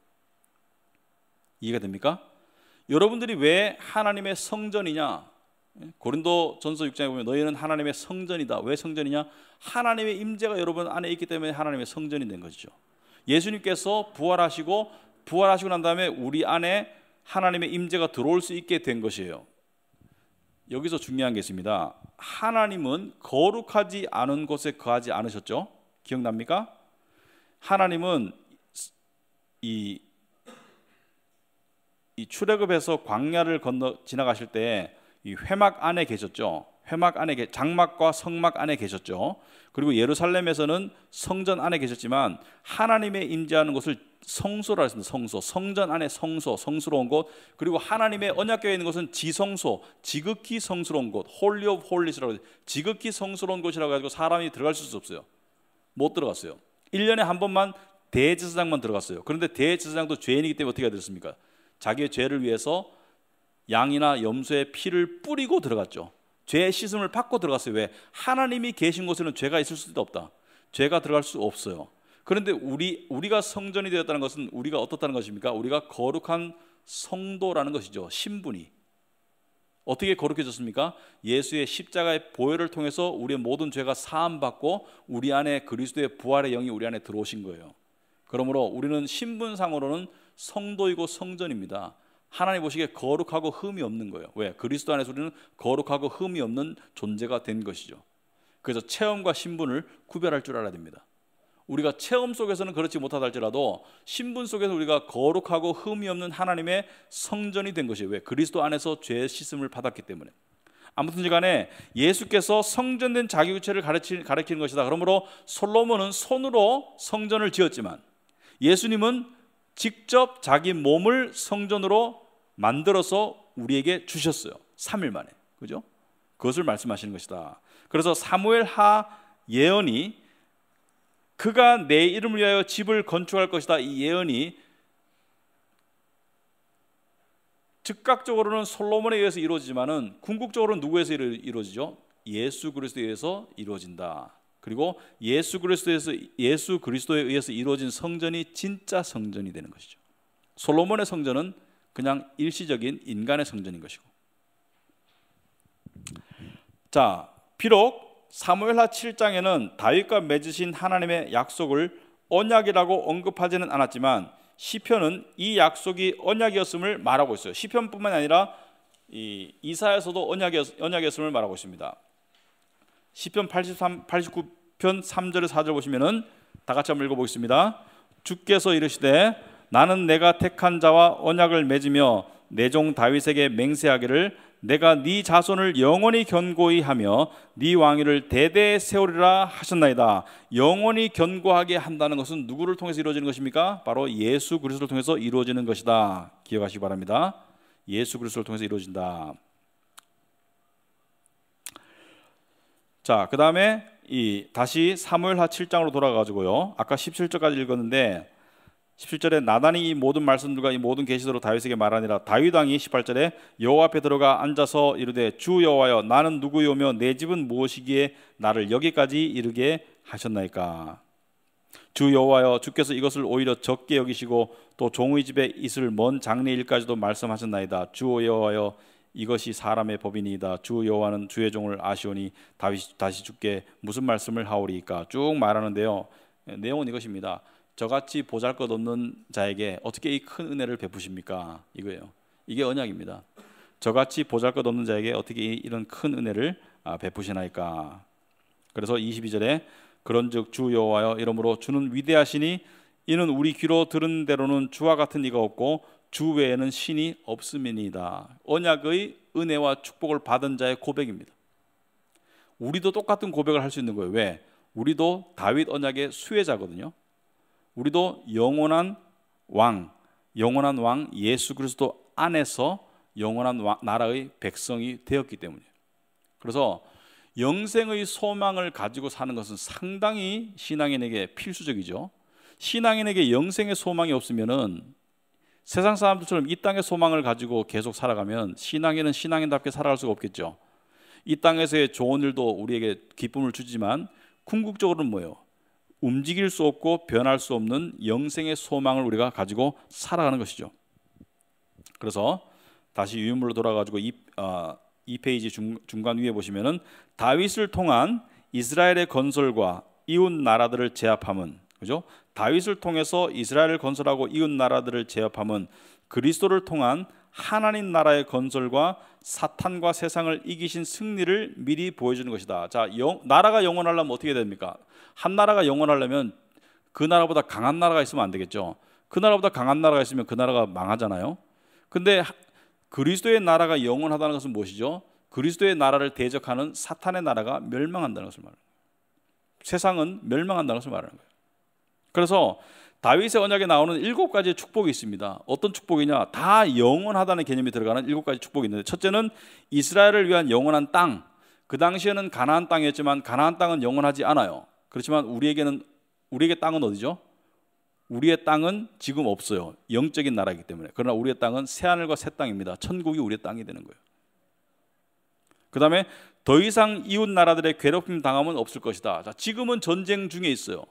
이해가 됩니까? 여러분들이 왜 하나님의 성전이냐? 고린도 전서 6장에 보면 너희는 하나님의 성전이다. 왜 성전이냐? 하나님의 임재가 여러분 안에 있기 때문에 하나님의 성전이 된 것이죠. 예수님께서 부활하시고 난 다음에 우리 안에 하나님의 임재가 들어올 수 있게 된 것이에요. 여기서 중요한 게 있습니다. 하나님은 거룩하지 않은 곳에 거하지 않으셨죠? 기억납니까? 하나님은 이 출애굽에서 광야를 건너 지나가실 때 이 회막 안에 계셨죠. 회막 안에 장막과 성막 안에 계셨죠. 그리고 예루살렘에서는 성전 안에 계셨지만 하나님의 임재하는 곳을 성소라 했습니다. 성소, 성전 안에 성소, 성스러운 곳. 그리고 하나님의 언약궤에 있는 곳은 지성소, 지극히 성스러운 곳, 홀리 오브 홀리스라고 해서 지극히 성스러운 곳이라고 해가지고 사람이 들어갈 수 없어요. 못 들어갔어요. 1년에 한 번만 대제사장만 들어갔어요. 그런데 대제사장도 죄인이기 때문에 어떻게 해야 됐습니까? 자기의 죄를 위해서 양이나 염소의 피를 뿌리고 들어갔죠. 죄의 씻음을 받고 들어갔어요. 왜? 하나님이 계신 곳에는 죄가 있을 수도 없다. 죄가 들어갈 수 없어요. 그런데 우리가 성전이 되었다는 것은 우리가 어떻다는 것입니까? 우리가 거룩한 성도라는 것이죠. 신분이. 어떻게 거룩해졌습니까? 예수의 십자가의 보혈을 통해서 우리의 모든 죄가 사함받고 우리 안에 그리스도의 부활의 영이 우리 안에 들어오신 거예요. 그러므로 우리는 신분상으로는 성도이고 성전입니다. 하나님 보시기에 거룩하고 흠이 없는 거예요. 왜? 그리스도 안에서 우리는 거룩하고 흠이 없는 존재가 된 것이죠. 그래서 체험과 신분을 구별할 줄 알아야 됩니다. 우리가 체험 속에서는 그렇지 못하다 할지라도 신분 속에서 우리가 거룩하고 흠이 없는 하나님의 성전이 된 것이에요. 왜? 그리스도 안에서 죄의 씻음을 받았기 때문에. 아무튼 간에 예수께서 성전된 자기 구체를 가리키는 것이다. 그러므로 솔로몬은 손으로 성전을 지었지만 예수님은 직접 자기 몸을 성전으로 만들어서 우리에게 주셨어요. 3일 만에. 그죠? 그것을 말씀하시는 것이다. 그래서 사무엘 하 예언이 그가 내 이름을 위하여 집을 건축할 것이다. 이 예언이 즉각적으로는 솔로몬에 의해서 이루어지지만은 궁극적으로는 누구에서 이루어지죠? 예수 그리스도에 의해서 이루어진다. 그리고 예수 그리스도에 의해서 이루어진 성전이 진짜 성전이 되는 것이죠. 솔로몬의 성전은 그냥 일시적인 인간의 성전인 것이고. 자, 비록 사무엘하 7장에는 다윗과 맺으신 하나님의 약속을 언약이라고 언급하지는 않았지만 시편은 이 약속이 언약이었음을 말하고 있어요. 시편뿐만 아니라 이사야서도 언약이었음을 말하고 있습니다. 시편 89편 3절에 4절 보시면은 다 같이 한번 읽어보겠습니다. 주께서 이르시되 나는 내가 택한 자와 언약을 맺으며 내 종 다윗에게 맹세하기를 내가 네 자손을 영원히 견고히 하며 네 왕위를 대대 세우리라 하셨나이다. 영원히 견고하게 한다는 것은 누구를 통해서 이루어지는 것입니까? 바로 예수 그리스도를 통해서 이루어지는 것이다. 기억하시기 바랍니다. 예수 그리스도를 통해서 이루어진다. 자, 그 다음에 다시 사무엘하 7장으로 돌아가가지고요. 아까 17절까지 읽었는데 17절에 나단이 이 모든 말씀들과 이 모든 계시대로 다윗에게 말하니라. 다윗 왕이 18절에 여호와 앞에 들어가 앉아서 이르되 주 여호와여 나는 누구요며 내 집은 무엇이기에 나를 여기까지 이르게 하셨나이까. 주 여호와여 주께서 이것을 오히려 적게 여기시고 또 종의 집에 있을 먼 장래 일까지도 말씀하셨나이다. 주 여호와여 이것이 사람의 법이니이다. 주 여호와는 주의 종을 아시오니 다윗이 다시 주께 무슨 말씀을 하오리이까. 쭉 말하는데요. 내용은 이것입니다. 저같이 보잘것없는 자에게 어떻게 이 큰 은혜를 베푸십니까? 이거예요. 이게 언약입니다. 저같이 보잘것없는 자에게 어떻게 이런 큰 은혜를 베푸시나이까. 그래서 22절에 그런즉 주 여호와여 이러므로 주는 위대하시니 이는 우리 귀로 들은 대로는 주와 같은 이가 없고 주 외에는 신이 없음이니이다. 언약의 은혜와 축복을 받은 자의 고백입니다. 우리도 똑같은 고백을 할 수 있는 거예요. 왜? 우리도 다윗 언약의 수혜자거든요. 우리도 영원한 왕 예수 그리스도 안에서 영원한 나라의 백성이 되었기 때문이에요. 그래서 영생의 소망을 가지고 사는 것은 상당히 신앙인에게 필수적이죠. 신앙인에게 영생의 소망이 없으면은 세상 사람들처럼 이 땅의 소망을 가지고 계속 살아가면 신앙인은 신앙인답게 살아갈 수가 없겠죠. 이 땅에서의 좋은 일도 우리에게 기쁨을 주지만 궁극적으로는 뭐예요? 움직일 수 없고 변할 수 없는 영생의 소망을 우리가 가지고 살아가는 것이죠. 그래서 다시 유인물로 돌아가지고 이 페이지 중간 위에 보시면은 다윗을 통한 이스라엘의 건설과 이웃 나라들을 제압함은, 그죠? 다윗을 통해서 이스라엘을 건설하고 이웃 나라들을 제압함은 그리스도를 통한 하나님 나라의 건설과 사탄과 세상을 이기신 승리를 미리 보여주는 것이다. 자, 나라가 영원하려면 어떻게 됩니까? 한 나라가 영원하려면 그 나라보다 강한 나라가 있으면 안 되겠죠. 그 나라보다 강한 나라가 있으면 그 나라가 망하잖아요. 근데 그리스도의 나라가 영원하다는 것은 무엇이죠? 그리스도의 나라를 대적하는 사탄의 나라가 멸망한다는 것을 말합니다. 세상은 멸망한다는 것을 말하는 거예요. 그래서 다윗의 언약에 나오는 7가지의 축복이 있습니다. 어떤 축복이냐? 다 영원하다는 개념이 들어가는 7가지 축복이 있는데, 첫째는 이스라엘을 위한 영원한 땅. 그 당시에는 가나안 땅이었지만 가나안 땅은 영원하지 않아요. 그렇지만 우리에게 땅은 어디죠? 우리의 땅은 지금 없어요. 영적인 나라이기 때문에. 그러나 우리의 땅은 새하늘과 새 땅입니다. 천국이 우리의 땅이 되는 거예요. 그 다음에 더 이상 이웃 나라들의 괴롭힘 당함은 없을 것이다. 자, 지금은 전쟁 중에 있어요.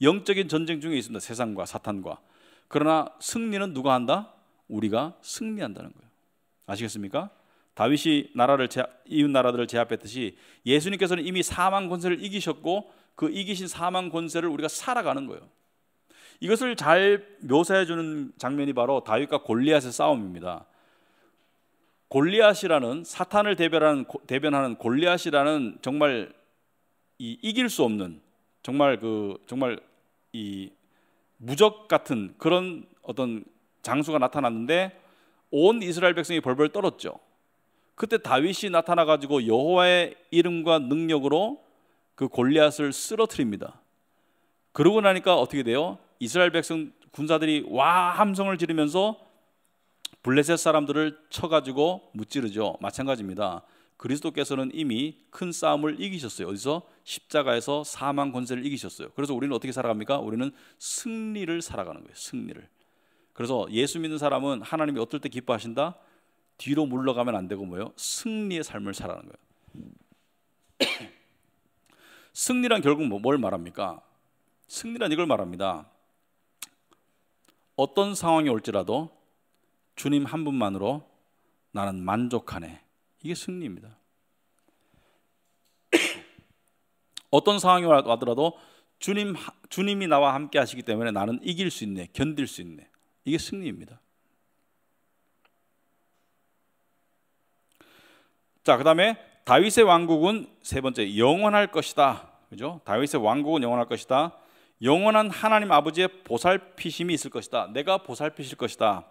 영적인 전쟁 중에 있습니다. 세상과 사탄과. 그러나 승리는 누가 한다? 우리가 승리한다는 거예요. 아시겠습니까? 다윗이 이웃 나라들을 제압했듯이 예수님께서는 이미 사망 권세를 이기셨고 그 이기신 사망 권세를 우리가 살아가는 거예요. 이것을 잘 묘사해 주는 장면이 바로 다윗과 골리앗의 싸움입니다. 골리앗이라는, 사탄을 대변하는 골리앗이라는 정말 이길 수 없는, 정말 이 무적 같은 그런 어떤 장수가 나타났는데 온 이스라엘 백성이 벌벌 떨었죠. 그때 다윗이 나타나 가지고 여호와의 이름과 능력으로 그 골리앗을 쓰러뜨립니다. 그러고 나니까 어떻게 돼요? 이스라엘 백성 군사들이 와 함성을 지르면서 블레셋 사람들을 쳐가지고 무찌르죠. 마찬가지입니다. 그리스도께서는 이미 큰 싸움을 이기셨어요. 어디서? 십자가에서 사망 권세를 이기셨어요. 그래서 우리는 어떻게 살아갑니까? 우리는 승리를 살아가는 거예요. 승리를. 그래서 예수 믿는 사람은 하나님이 어떨 때 기뻐하신다? 뒤로 물러가면 안 되고 뭐예요? 승리의 삶을 살아가는 거예요. 승리란 결국 뭘 말합니까? 승리란 이걸 말합니다. 어떤 상황이 올지라도 주님 한 분만으로 나는 만족하네. 이게 승리입니다. 어떤 상황이 와더라도 주님이 나와 함께 하시기 때문에 나는 이길 수 있네, 견딜 수 있네. 이게 승리입니다. 자, 그 다음에 다윗의 왕국은 세 번째, 영원할 것이다. 그죠? 다윗의 왕국은 영원할 것이다. 영원한 하나님 아버지의 보살피심이 있을 것이다. 내가 보살피실 것이다.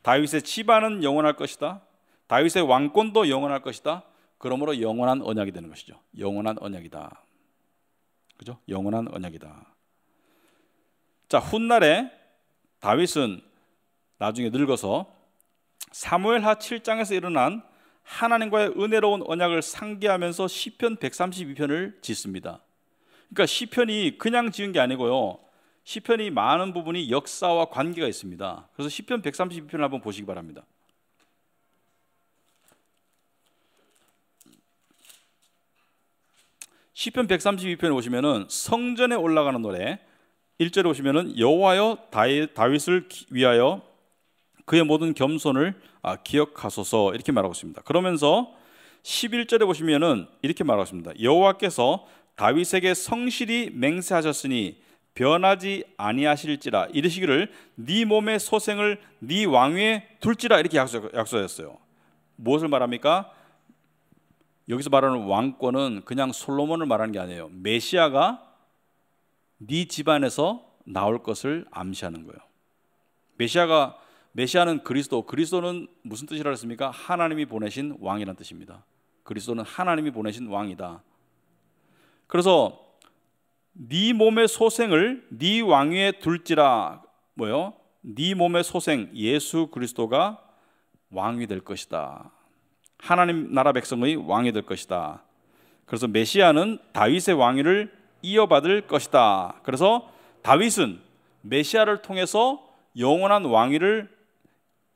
다윗의 집안은 영원할 것이다. 다윗의 왕권도 영원할 것이다. 그러므로 영원한 언약이 되는 것이죠. 영원한 언약이다. 그죠? 영원한 언약이다. 자, 훗날에 다윗은 나중에 늙어서 사무엘하 7장에서 일어난 하나님과의 은혜로운 언약을 상기하면서 시편 132편을 짓습니다. 그러니까 시편이 그냥 지은 게 아니고요. 시편이 많은 부분이 역사와 관계가 있습니다. 그래서 시편 132편을 한번 보시기 바랍니다. 시편 132편에 보시면은 성전에 올라가는 노래 1절에 보시면은 여호와여 다윗을 위하여 그의 모든 겸손을 기억하소서 이렇게 말하고 있습니다. 그러면서 11절에 보시면은 이렇게 말하고 있습니다. 여호와께서 다윗에게 성실히 맹세하셨으니 변하지 아니하실지라 이르시기를 네 몸의 소생을 네 왕위에 둘지라 이렇게 약속하셨어요. 무엇을 말합니까? 여기서 말하는 왕권은 그냥 솔로몬을 말하는 게 아니에요. 메시아가 네 집안에서 나올 것을 암시하는 거예요. 메시아는 그리스도는 무슨 뜻이라 했습니까? 하나님이 보내신 왕이라는 뜻입니다. 그리스도는 하나님이 보내신 왕이다. 그래서 네 몸의 소생을 네 왕위에 둘지라 뭐요? 네 몸의 소생 예수 그리스도가 왕이 될 것이다. 하나님 나라 백성의 왕이 될 것이다. 그래서 메시아는 다윗의 왕위를 이어받을 것이다. 그래서 다윗은 메시아를 통해서 영원한 왕위를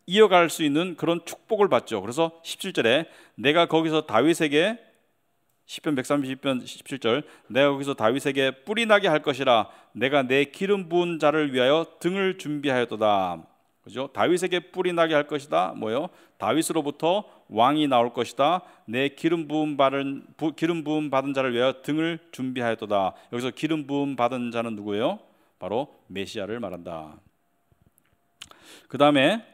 이어갈 수 있는 그런 축복을 받죠. 그래서 17절에 내가 거기서 다윗에게, 시편 130편 17절, 내가 거기서 다윗에게 뿔이 나게 할 것이라. 내가 내 기름 부은 자를 위하여 등을 준비하였도다. 그죠? 다윗에게 뿔이 나게 할 것이다. 뭐요? 다윗으로부터 왕이 나올 것이다. 내 기름 부음 받은 자를 위하여 등을 준비하였도다. 여기서 기름 부음 받은 자는 누구예요? 바로 메시아를 말한다. 그 다음에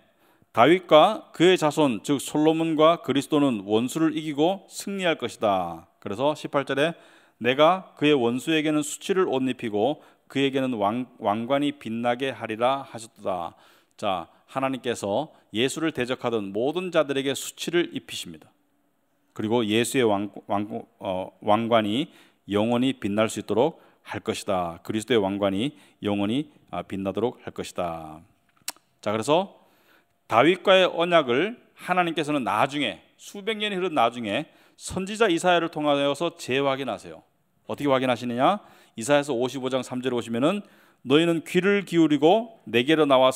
다윗과 그의 자손, 즉 솔로몬과 그리스도는 원수를 이기고 승리할 것이다. 그래서 18절에 내가 그의 원수에게는 수치를 옷 입히고 그에게는 왕관이 빛나게 하리라 하셨도다. 자, 하나님께서 예수를 대적하던 모든 자들에게 수치를 입히십니다. 그리고 예수의 왕관이 영원히 빛날 수 있도록 할 것이다. 그리스도의 왕관이 영원히 빛나도록 할 것이다. 자, 그래서 다윗과의 언약을 하나님께서는 나중에, 수백 년이 흐른 나중에 선지자 이사야를 통하여서 재확인하세요. 어떻게 확인하시느냐? 이사야서 55장 3절에 보시면은 너희는 귀를 기울이고 내게로 나와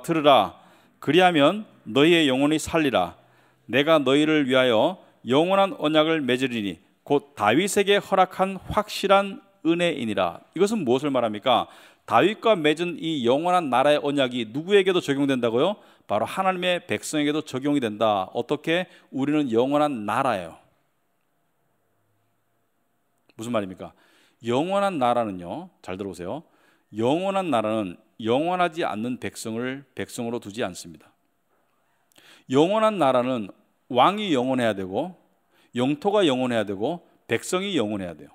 들으라. 그리하면 너희의 영혼이 살리라. 내가 너희를 위하여 영원한 언약을 맺으리니 곧 다윗에게 허락한 확실한 은혜이니라. 이것은 무엇을 말합니까? 다윗과 맺은 이 영원한 나라의 언약이 누구에게도 적용된다고요? 바로 하나님의 백성에게도 적용이 된다. 어떻게? 우리는 영원한 나라예요. 무슨 말입니까? 영원한 나라는요, 잘 들어보세요. 영원한 나라는 영원하지 않는 백성을 백성으로 두지 않습니다. 영원한 나라는 왕이 영원해야 되고 영토가 영원해야 되고 백성이 영원해야 돼요.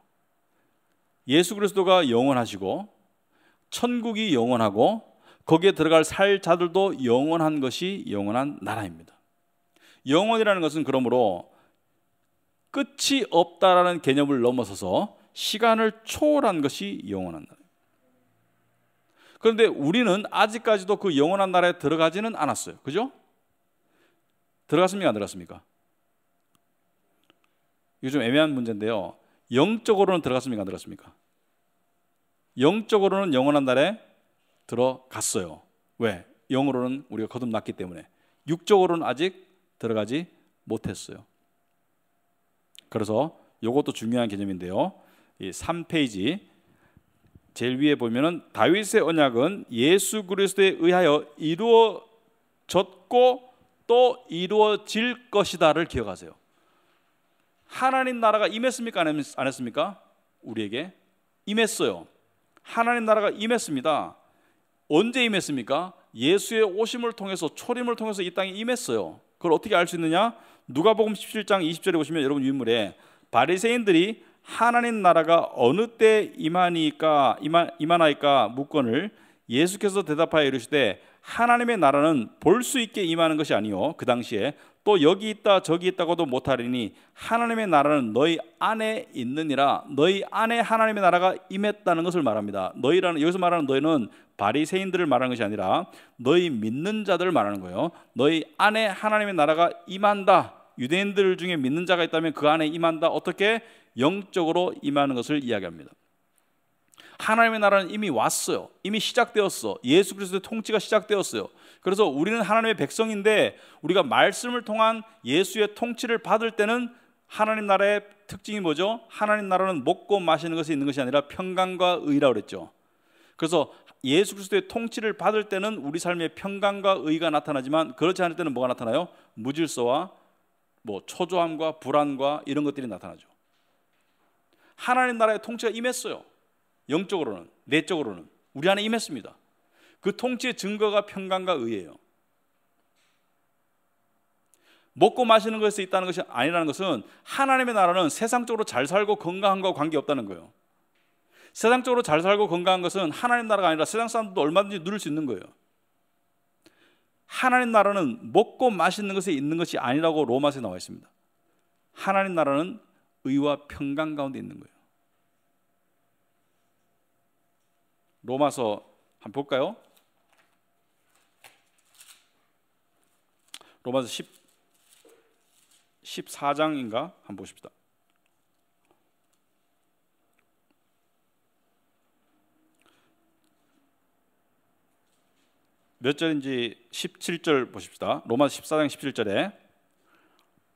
예수 그리스도가 영원하시고 천국이 영원하고 거기에 들어갈 살 자들도 영원한 것이 영원한 나라입니다. 영원이라는 것은 그러므로 끝이 없다라는 개념을 넘어서서 시간을 초월한 것이 영원한 나라입니다. 그런데 우리는 아직까지도 그 영원한 나라에 들어가지는 않았어요. 그죠? 들어갔습니까? 안 들어갔습니까? 이거 좀 애매한 문제인데요. 영적으로는 들어갔습니까? 안 들어갔습니까? 영적으로는 영원한 나라에 들어갔어요. 왜? 영으로는 우리가 거듭났기 때문에. 육적으로는 아직 들어가지 못했어요. 그래서 이것도 중요한 개념인데요. 이 3페이지 제일 위에 보면은 다윗의 언약은 예수 그리스도에 의하여 이루어졌고 또 이루어질 것이다를 기억하세요. 하나님 나라가 임했습니까? 안 했습니까? 우리에게 임했어요. 하나님 나라가 임했습니다. 언제 임했습니까? 예수의 오심을 통해서, 초림을 통해서 이 땅에 임했어요. 그걸 어떻게 알 수 있느냐? 누가복음 17장 20절에 보시면 여러분 유인물에 바리새인들이 하나님 나라가 어느 때 임하나이까 묻거늘 예수께서 대답하여 이르시되 하나님의 나라는 볼 수 있게 임하는 것이 아니요 그 당시에 또 여기 있다 저기 있다고도 못하리니 하나님의 나라는 너희 안에 있느니라. 너희 안에 하나님의 나라가 임했다는 것을 말합니다. 너희라는, 여기서 말하는 너희는 바리새인들을 말하는 것이 아니라 너희 믿는 자들을 말하는 거예요. 너희 안에 하나님의 나라가 임한다. 유대인들 중에 믿는 자가 있다면 그 안에 임한다. 어떻게? 영적으로 임하는 것을 이야기합니다. 하나님의 나라는 이미 왔어요. 이미 시작되었어. 예수 그리스도의 통치가 시작되었어요. 그래서 우리는 하나님의 백성인데 우리가 말씀을 통한 예수의 통치를 받을 때는 하나님 나라의 특징이 뭐죠? 하나님 나라는 먹고 마시는 것이 있는 것이 아니라 평강과 의라고 그랬죠. 그래서 예수 그리스도의 통치를 받을 때는 우리 삶에 평강과 의가 나타나지만 그렇지 않을 때는 뭐가 나타나요? 무질서와 초조함과 불안과 이런 것들이 나타나죠. 하나님 나라의 통치가 임했어요. 영적으로는, 내적으로는 우리 안에 임했습니다. 그 통치의 증거가 평강과 의예요. 먹고 마시는 것에 있다는 것이 아니라는 것은 하나님의 나라는 세상적으로 잘 살고 건강한 것과 관계없다는 거예요. 세상적으로 잘 살고 건강한 것은 하나님 나라가 아니라 세상 사람들도 얼마든지 누릴 수 있는 거예요. 하나님 나라는 먹고 마시는 것에 있는 것이 아니라고 로마서에 나와 있습니다. 하나님 나라는 의와 평강 가운데 있는 거예요. 로마서 한번 볼까요? 로마서 14장인가 한번 보십시다. 몇 절인지 17절 보십시다. 로마서 14장 17절에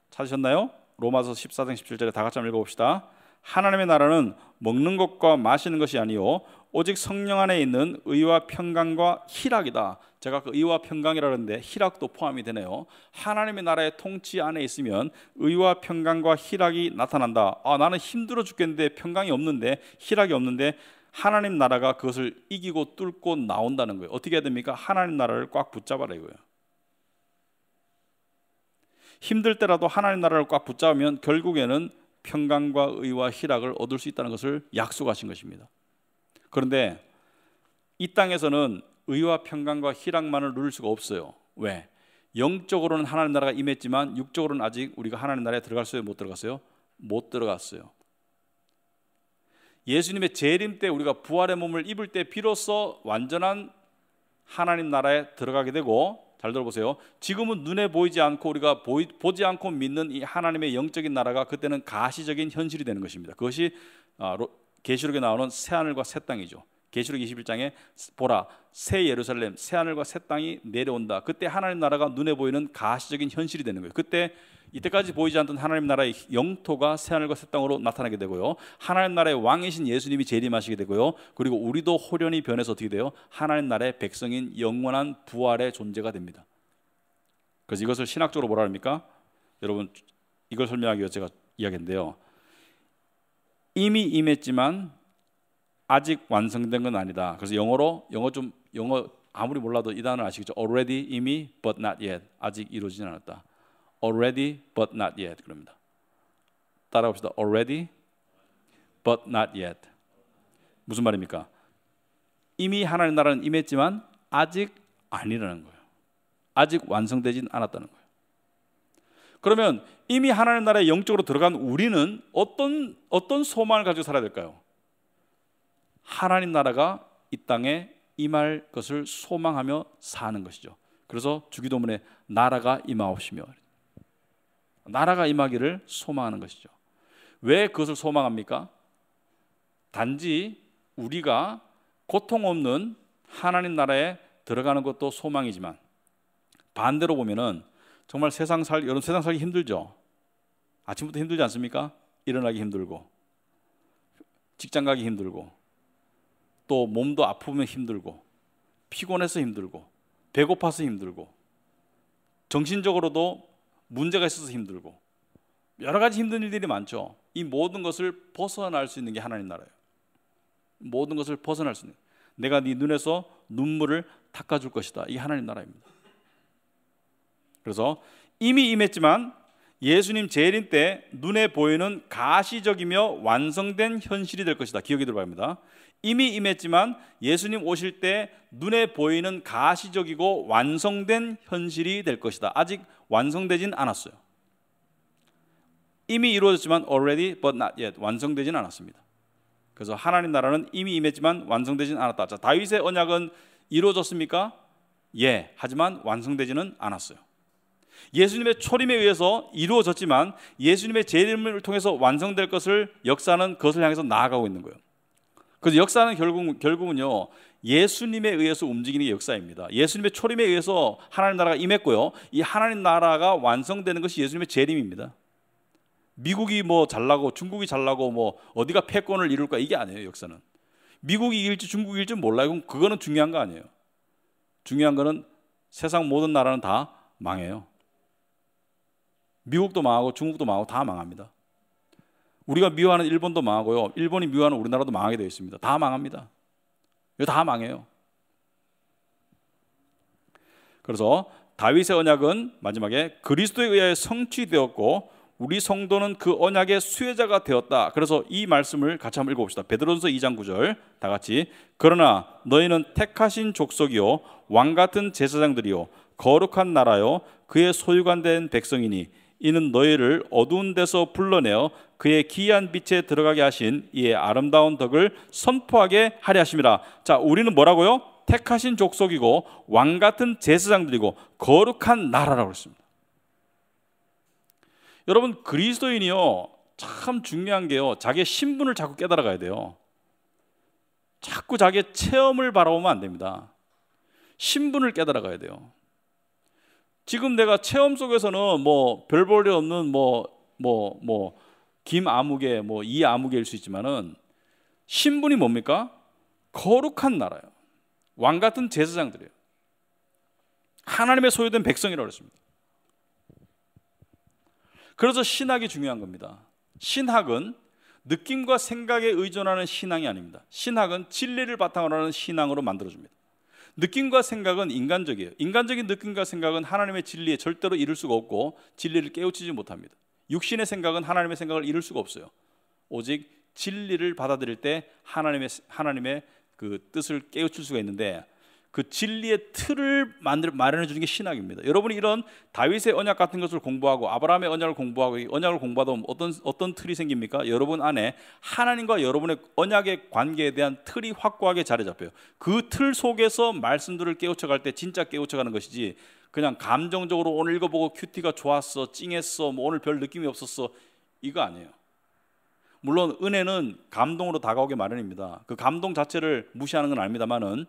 찾으셨나요? 로마서 14장 17절에 다 같이 한번 읽어봅시다. 하나님의 나라는 먹는 것과 마시는 것이 아니요 오직 성령 안에 있는 의와 평강과 희락이다. 제가 그 의와 평강이라고 하는데 희락도 포함이 되네요. 하나님의 나라의 통치 안에 있으면 의와 평강과 희락이 나타난다. 나는 힘들어 죽겠는데 평강이 없는데 희락이 없는데 하나님 나라가 그것을 이기고 뚫고 나온다는 거예요. 어떻게 해야 됩니까? 하나님 나라를 꽉 붙잡아라 이거예요. 힘들 때라도 하나님 나라를 꽉 붙잡으면 결국에는 평강과 의와 희락을 얻을 수 있다는 것을 약속하신 것입니다. 그런데 이 땅에서는 의와 평강과 희락만을 누릴 수가 없어요. 왜? 영적으로는 하나님 나라가 임했지만 육적으로는 아직 우리가 하나님 나라에 들어갔어요? 못 들어갔어요? 못 들어갔어요. 예수님의 재림 때 우리가 부활의 몸을 입을 때 비로소 완전한 하나님 나라에 들어가게 되고, 잘 들어보세요. 지금은 눈에 보이지 않고 우리가 보지 않고 믿는 이 하나님의 영적인 나라가 그때는 가시적인 현실이 되는 것입니다. 그것이 계시록에 나오는 새하늘과 새 땅이죠. 계시록 21장에 보라 새 예루살렘 새 하늘과 새 땅이 내려온다. 그때 하나님 나라가 눈에 보이는 가시적인 현실이 되는 거예요. 그때 이때까지 보이지 않던 하나님 나라의 영토가 새 하늘과 새 땅으로 나타나게 되고요. 하나님 나라의 왕이신 예수님이 재림하시게 되고요. 그리고 우리도 호련히 변해서 어떻게 돼요? 하나님 나라의 백성인 영원한 부활의 존재가 됩니다. 그래서 이것을 신학적으로 뭐라 합니까? 여러분 이걸 설명하기 위해서 제가 이야기했는데요. 이미 임했지만 아직 완성된 건 아니다. 그래서 영어 아무리 몰라도 이 단어 아시겠죠? Already 이미 but not yet 아직 이루어지지 않았다. Already but not yet 그럽니다. 따라봅시다. Already but not yet. 무슨 말입니까? 이미 하나님 나라는 임했지만 아직 아니라는 거예요. 아직 완성되진 않았다는 거예요. 그러면 이미 하나님 나라에 영적으로 들어간 우리는 어떤 소망을 가지고 살아야 될까요? 하나님 나라가 이 땅에 임할 것을 소망하며 사는 것이죠. 그래서 주기도문에 나라가 임하옵시며 나라가 임하기를 소망하는 것이죠. 왜 그것을 소망합니까? 단지 우리가 고통 없는 하나님 나라에 들어가는 것도 소망이지만 반대로 보면은 정말 여러분 세상 살기 힘들죠. 아침부터 힘들지 않습니까? 일어나기 힘들고 직장 가기 힘들고 또 몸도 아프면 힘들고 피곤해서 힘들고 배고파서 힘들고 정신적으로도 문제가 있어서 힘들고 여러 가지 힘든 일들이 많죠. 이 모든 것을 벗어날 수 있는 게 하나님 나라예요. 모든 것을 벗어날 수 있는, 내가 네 눈에서 눈물을 닦아줄 것이다. 이게 하나님 나라입니다. 그래서 이미 임했지만 예수님 재림 때 눈에 보이는 가시적이며 완성된 현실이 될 것이다. 기억이 들어야 합니다. 이미 임했지만 예수님 오실 때 눈에 보이는 가시적이고 완성된 현실이 될 것이다. 아직 완성되진 않았어요. 이미 이루어졌지만 already but not yet 완성되진 않았습니다. 그래서 하나님 나라는 이미 임했지만 완성되진 않았다. 자, 다윗의 언약은 이루어졌습니까? 예, 하지만 완성되지는 않았어요. 예수님의 초림에 의해서 이루어졌지만 예수님의 재림을 통해서 완성될 것을 역사는 그것을 향해서 나아가고 있는 거예요. 그래서 역사는 결국은요 예수님에 의해서 움직이는 게 역사입니다. 예수님의 초림에 의해서 하나님 나라가 임했고요, 이 하나님 나라가 완성되는 것이 예수님의 재림입니다. 미국이 뭐 잘나고 중국이 잘나고 뭐 어디가 패권을 이룰까 이게 아니에요. 역사는 미국이 이길지 중국이 이길지 몰라요. 그거는 중요한 거 아니에요. 중요한 거는 세상 모든 나라는 다 망해요. 미국도 망하고 중국도 망하고 다 망합니다. 우리가 미워하는 일본도 망하고요, 일본이 미워하는 우리나라도 망하게 되어 있습니다. 다 망합니다. 이거 다 망해요. 그래서 다윗의 언약은 마지막에 그리스도에 의하여 성취되었고 우리 성도는 그 언약의 수혜자가 되었다. 그래서 이 말씀을 같이 한번 읽어봅시다. 베드로전서 2장 9절 다 같이. 그러나 너희는 택하신 족속이요 왕같은 제사장들이요 거룩한 나라요 그의 소유관 된 백성이니 이는 너희를 어두운 데서 불러내어 그의 기이한 빛에 들어가게 하신 이의 아름다운 덕을 선포하게 하려 하심이라. 자, 우리는 뭐라고요? 택하신 족속이고 왕같은 제사장들이고 거룩한 나라라고 했습니다. 여러분 그리스도인이요 참 중요한 게요, 자기의 신분을 자꾸 깨달아가야 돼요. 자꾸 자기의 체험을 바라보면 안 됩니다. 신분을 깨달아가야 돼요. 지금 내가 체험 속에서는 뭐 별 볼 일 없는 김아무개 이아무개일 수 있지만은 신분이 뭡니까? 거룩한 나라예요. 왕 같은 제사장들이에요. 하나님의 소유된 백성이라고 했습니다. 그래서 신학이 중요한 겁니다. 신학은 느낌과 생각에 의존하는 신앙이 아닙니다. 신학은 진리를 바탕으로 하는 신앙으로 만들어줍니다. 느낌과 생각은 인간적이에요. 인간적인 느낌과 생각은 하나님의 진리에 절대로 이룰 수가 없고 진리를 깨우치지 못합니다. 육신의 생각은 하나님의 생각을 이룰 수가 없어요. 오직 진리를 받아들일 때 하나님의 그 뜻을 깨우칠 수가 있는데, 그 진리의 틀을 마련해 주는 게 신학입니다. 여러분이 이런 다윗의 언약 같은 것을 공부하고 아브라함의 언약을 공부하고 이 언약을 공부하다 보면 어떤 틀이 생깁니까? 여러분 안에 하나님과 여러분의 언약의 관계에 대한 틀이 확고하게 자리 잡혀요. 그 틀 속에서 말씀들을 깨우쳐갈 때 진짜 깨우쳐가는 것이지, 그냥 감정적으로 오늘 읽어보고 큐티가 좋았어, 찡했어, 뭐 오늘 별 느낌이 없었어, 이거 아니에요. 물론 은혜는 감동으로 다가오게 마련입니다. 그 감동 자체를 무시하는 건 아닙니다만은,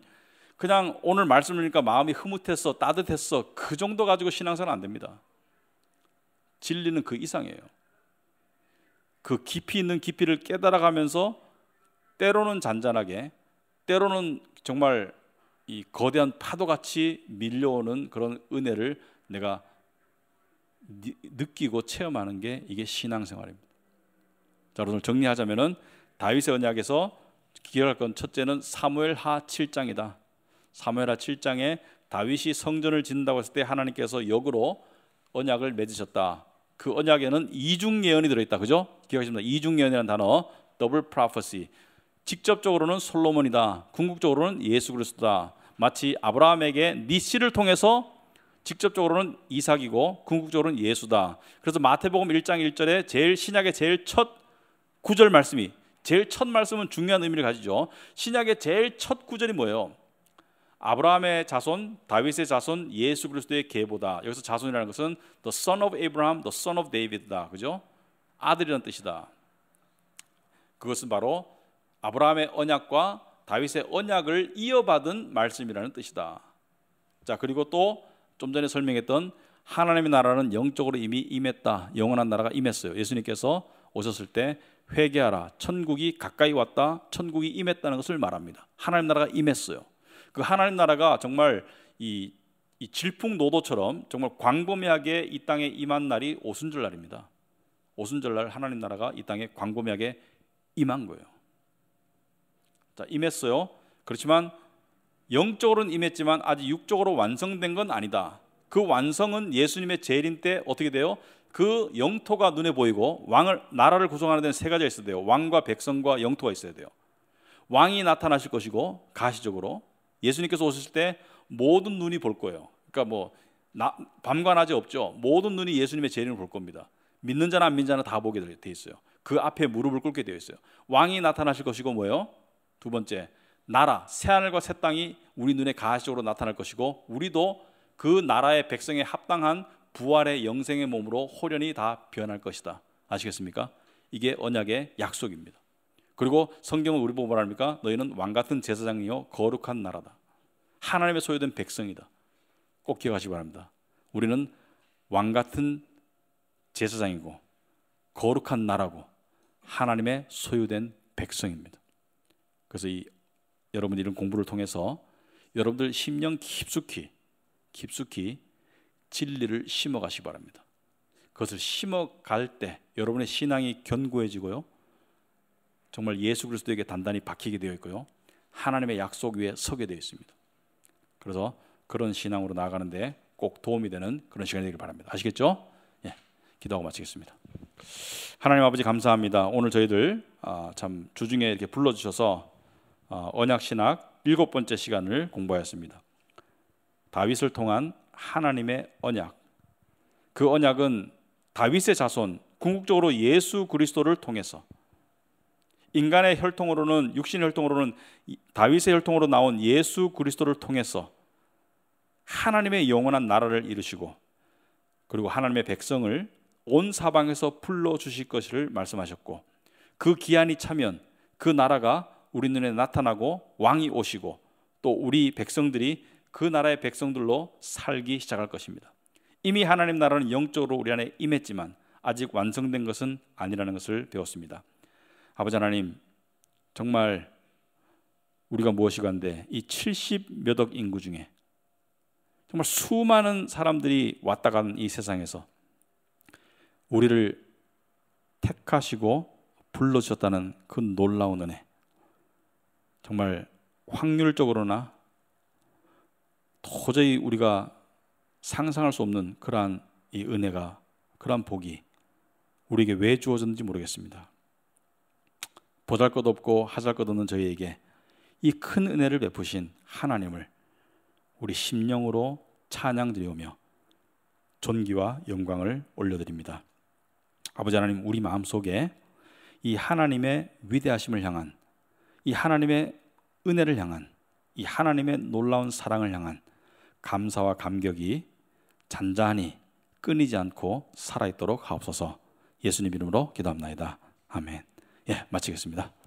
그냥 오늘 말씀 들으니까 마음이 흐뭇했어, 따뜻했어, 그 정도 가지고 신앙생활 안 됩니다. 진리는 그 이상이에요. 그 깊이 있는 깊이를 깨달아가면서 때로는 잔잔하게, 때로는 정말 이 거대한 파도같이 밀려오는 그런 은혜를 내가 느끼고 체험하는 게 이게 신앙생활입니다. 자, 오늘 정리하자면은 다윗의 언약에서 기억할 건 첫째는 사무엘하 7장이다. 사무엘하 7장에 다윗이 성전을 짓는다고 했을 때 하나님께서 역으로 언약을 맺으셨다. 그 언약에는 이중 예언이 들어있다. 그죠? 기억하십니까? 이중 예언이라는 단어, 더블 프로페시. 직접적으로는 솔로몬이다. 궁극적으로는 예수 그리스도다. 마치 아브라함에게 네 씨를 통해서 직접적으로는 이삭이고 궁극적으로는 예수다. 그래서 마태복음 1장 1절에 제일 신약의 제일 첫 구절 말씀이, 제일 첫 말씀은 중요한 의미를 가지죠. 신약의 제일 첫 구절이 뭐예요? 아브라함의 자손, 다윗의 자손, 예수 그리스도의 계보다. 여기서 자손이라는 것은 the son of Abraham, the son of David다. 그죠? 아들이라는 뜻이다. 그것은 바로 아브라함의 언약과 다윗의 언약을 이어받은 말씀이라는 뜻이다. 자, 그리고 또 좀 전에 설명했던 하나님의 나라는 영적으로 이미 임했다. 영원한 나라가 임했어요. 예수님께서 오셨을 때 회개하라, 천국이 가까이 왔다, 천국이 임했다는 것을 말합니다. 하나님 나라가 임했어요. 그 하나님 나라가 정말 이 질풍노도처럼 정말 광범위하게 이 땅에 임한 날이 오순절날입니다. 오순절날 하나님 나라가 이 땅에 광범위하게 임한 거예요. 자, 임했어요. 그렇지만 영적으로는 임했지만 아직 육적으로 완성된 건 아니다. 그 완성은 예수님의 재림 때 어떻게 돼요? 그 영토가 눈에 보이고 나라를 구성하는 데는 세 가지가 있어야 돼요. 왕과 백성과 영토가 있어야 돼요. 왕이 나타나실 것이고, 가시적으로 예수님께서 오셨을 때 모든 눈이 볼 거예요. 그러니까 밤과 낮이 없죠. 모든 눈이 예수님의 재림을 볼 겁니다. 믿는 자나 안 믿는 자나 다 보게 돼 있어요. 그 앞에 무릎을 꿇게 되어 있어요. 왕이 나타나실 것이고 뭐예요? 두 번째, 나라, 새하늘과 새 땅이 우리 눈에 가시적으로 나타날 것이고, 우리도 그 나라의 백성에 합당한 부활의 영생의 몸으로 호련히 다 변할 것이다. 아시겠습니까? 이게 언약의 약속입니다. 그리고 성경은 우리 보고 뭐라 합니까? 너희는 왕같은 제사장이요 거룩한 나라다. 하나님의 소유된 백성이다. 꼭 기억하시기 바랍니다. 우리는 왕같은 제사장이고 거룩한 나라고 하나님의 소유된 백성입니다. 그래서 여러분이 이런 공부를 통해서 여러분들 심령 깊숙이 진리를 심어가시기 바랍니다. 그것을 심어갈 때 여러분의 신앙이 견고해지고요, 정말 예수 그리스도에게 단단히 박히게 되어 있고요, 하나님의 약속 위에 서게 되어 있습니다. 그래서 그런 신앙으로 나아가는데 꼭 도움이 되는 그런 시간이 되길 바랍니다. 아시겠죠? 예, 기도하고 마치겠습니다. 하나님 아버지 감사합니다. 오늘 저희들 참 주중에 이렇게 불러주셔서 언약신학 7번째 시간을 공부하였습니다. 다윗을 통한 하나님의 언약, 그 언약은 다윗의 자손, 궁극적으로 예수 그리스도를 통해서, 인간의 혈통으로는, 육신의 혈통으로는 다윗의 혈통으로 나온 예수 그리스도를 통해서 하나님의 영원한 나라를 이루시고, 그리고 하나님의 백성을 온 사방에서 불러주실 것을 말씀하셨고, 그 기한이 차면 그 나라가 우리 눈에 나타나고 왕이 오시고 또 우리 백성들이 그 나라의 백성들로 살기 시작할 것입니다. 이미 하나님 나라는 영적으로 우리 안에 임했지만 아직 완성된 것은 아니라는 것을 배웠습니다. 아버지 하나님, 정말 우리가 무엇이간데 이 70몇억 인구 중에 정말 수많은 사람들이 왔다 가는 이 세상에서 우리를 택하시고 불러주셨다는 그 놀라운 은혜, 정말 확률적으로나 도저히 우리가 상상할 수 없는 그러한 이 은혜가, 그러한 복이 우리에게 왜 주어졌는지 모르겠습니다. 보잘것없고 하잘것없는 저희에게 이 큰 은혜를 베푸신 하나님을 우리 심령으로 찬양드리오며 존귀와 영광을 올려드립니다. 아버지 하나님, 우리 마음속에 이 하나님의 위대하심을 향한, 이 하나님의 은혜를 향한, 이 하나님의 놀라운 사랑을 향한 감사와 감격이 잔잔히 끊이지 않고 살아있도록 하옵소서. 예수님 이름으로 기도합나이다. 아멘. 예, 마치겠습니다.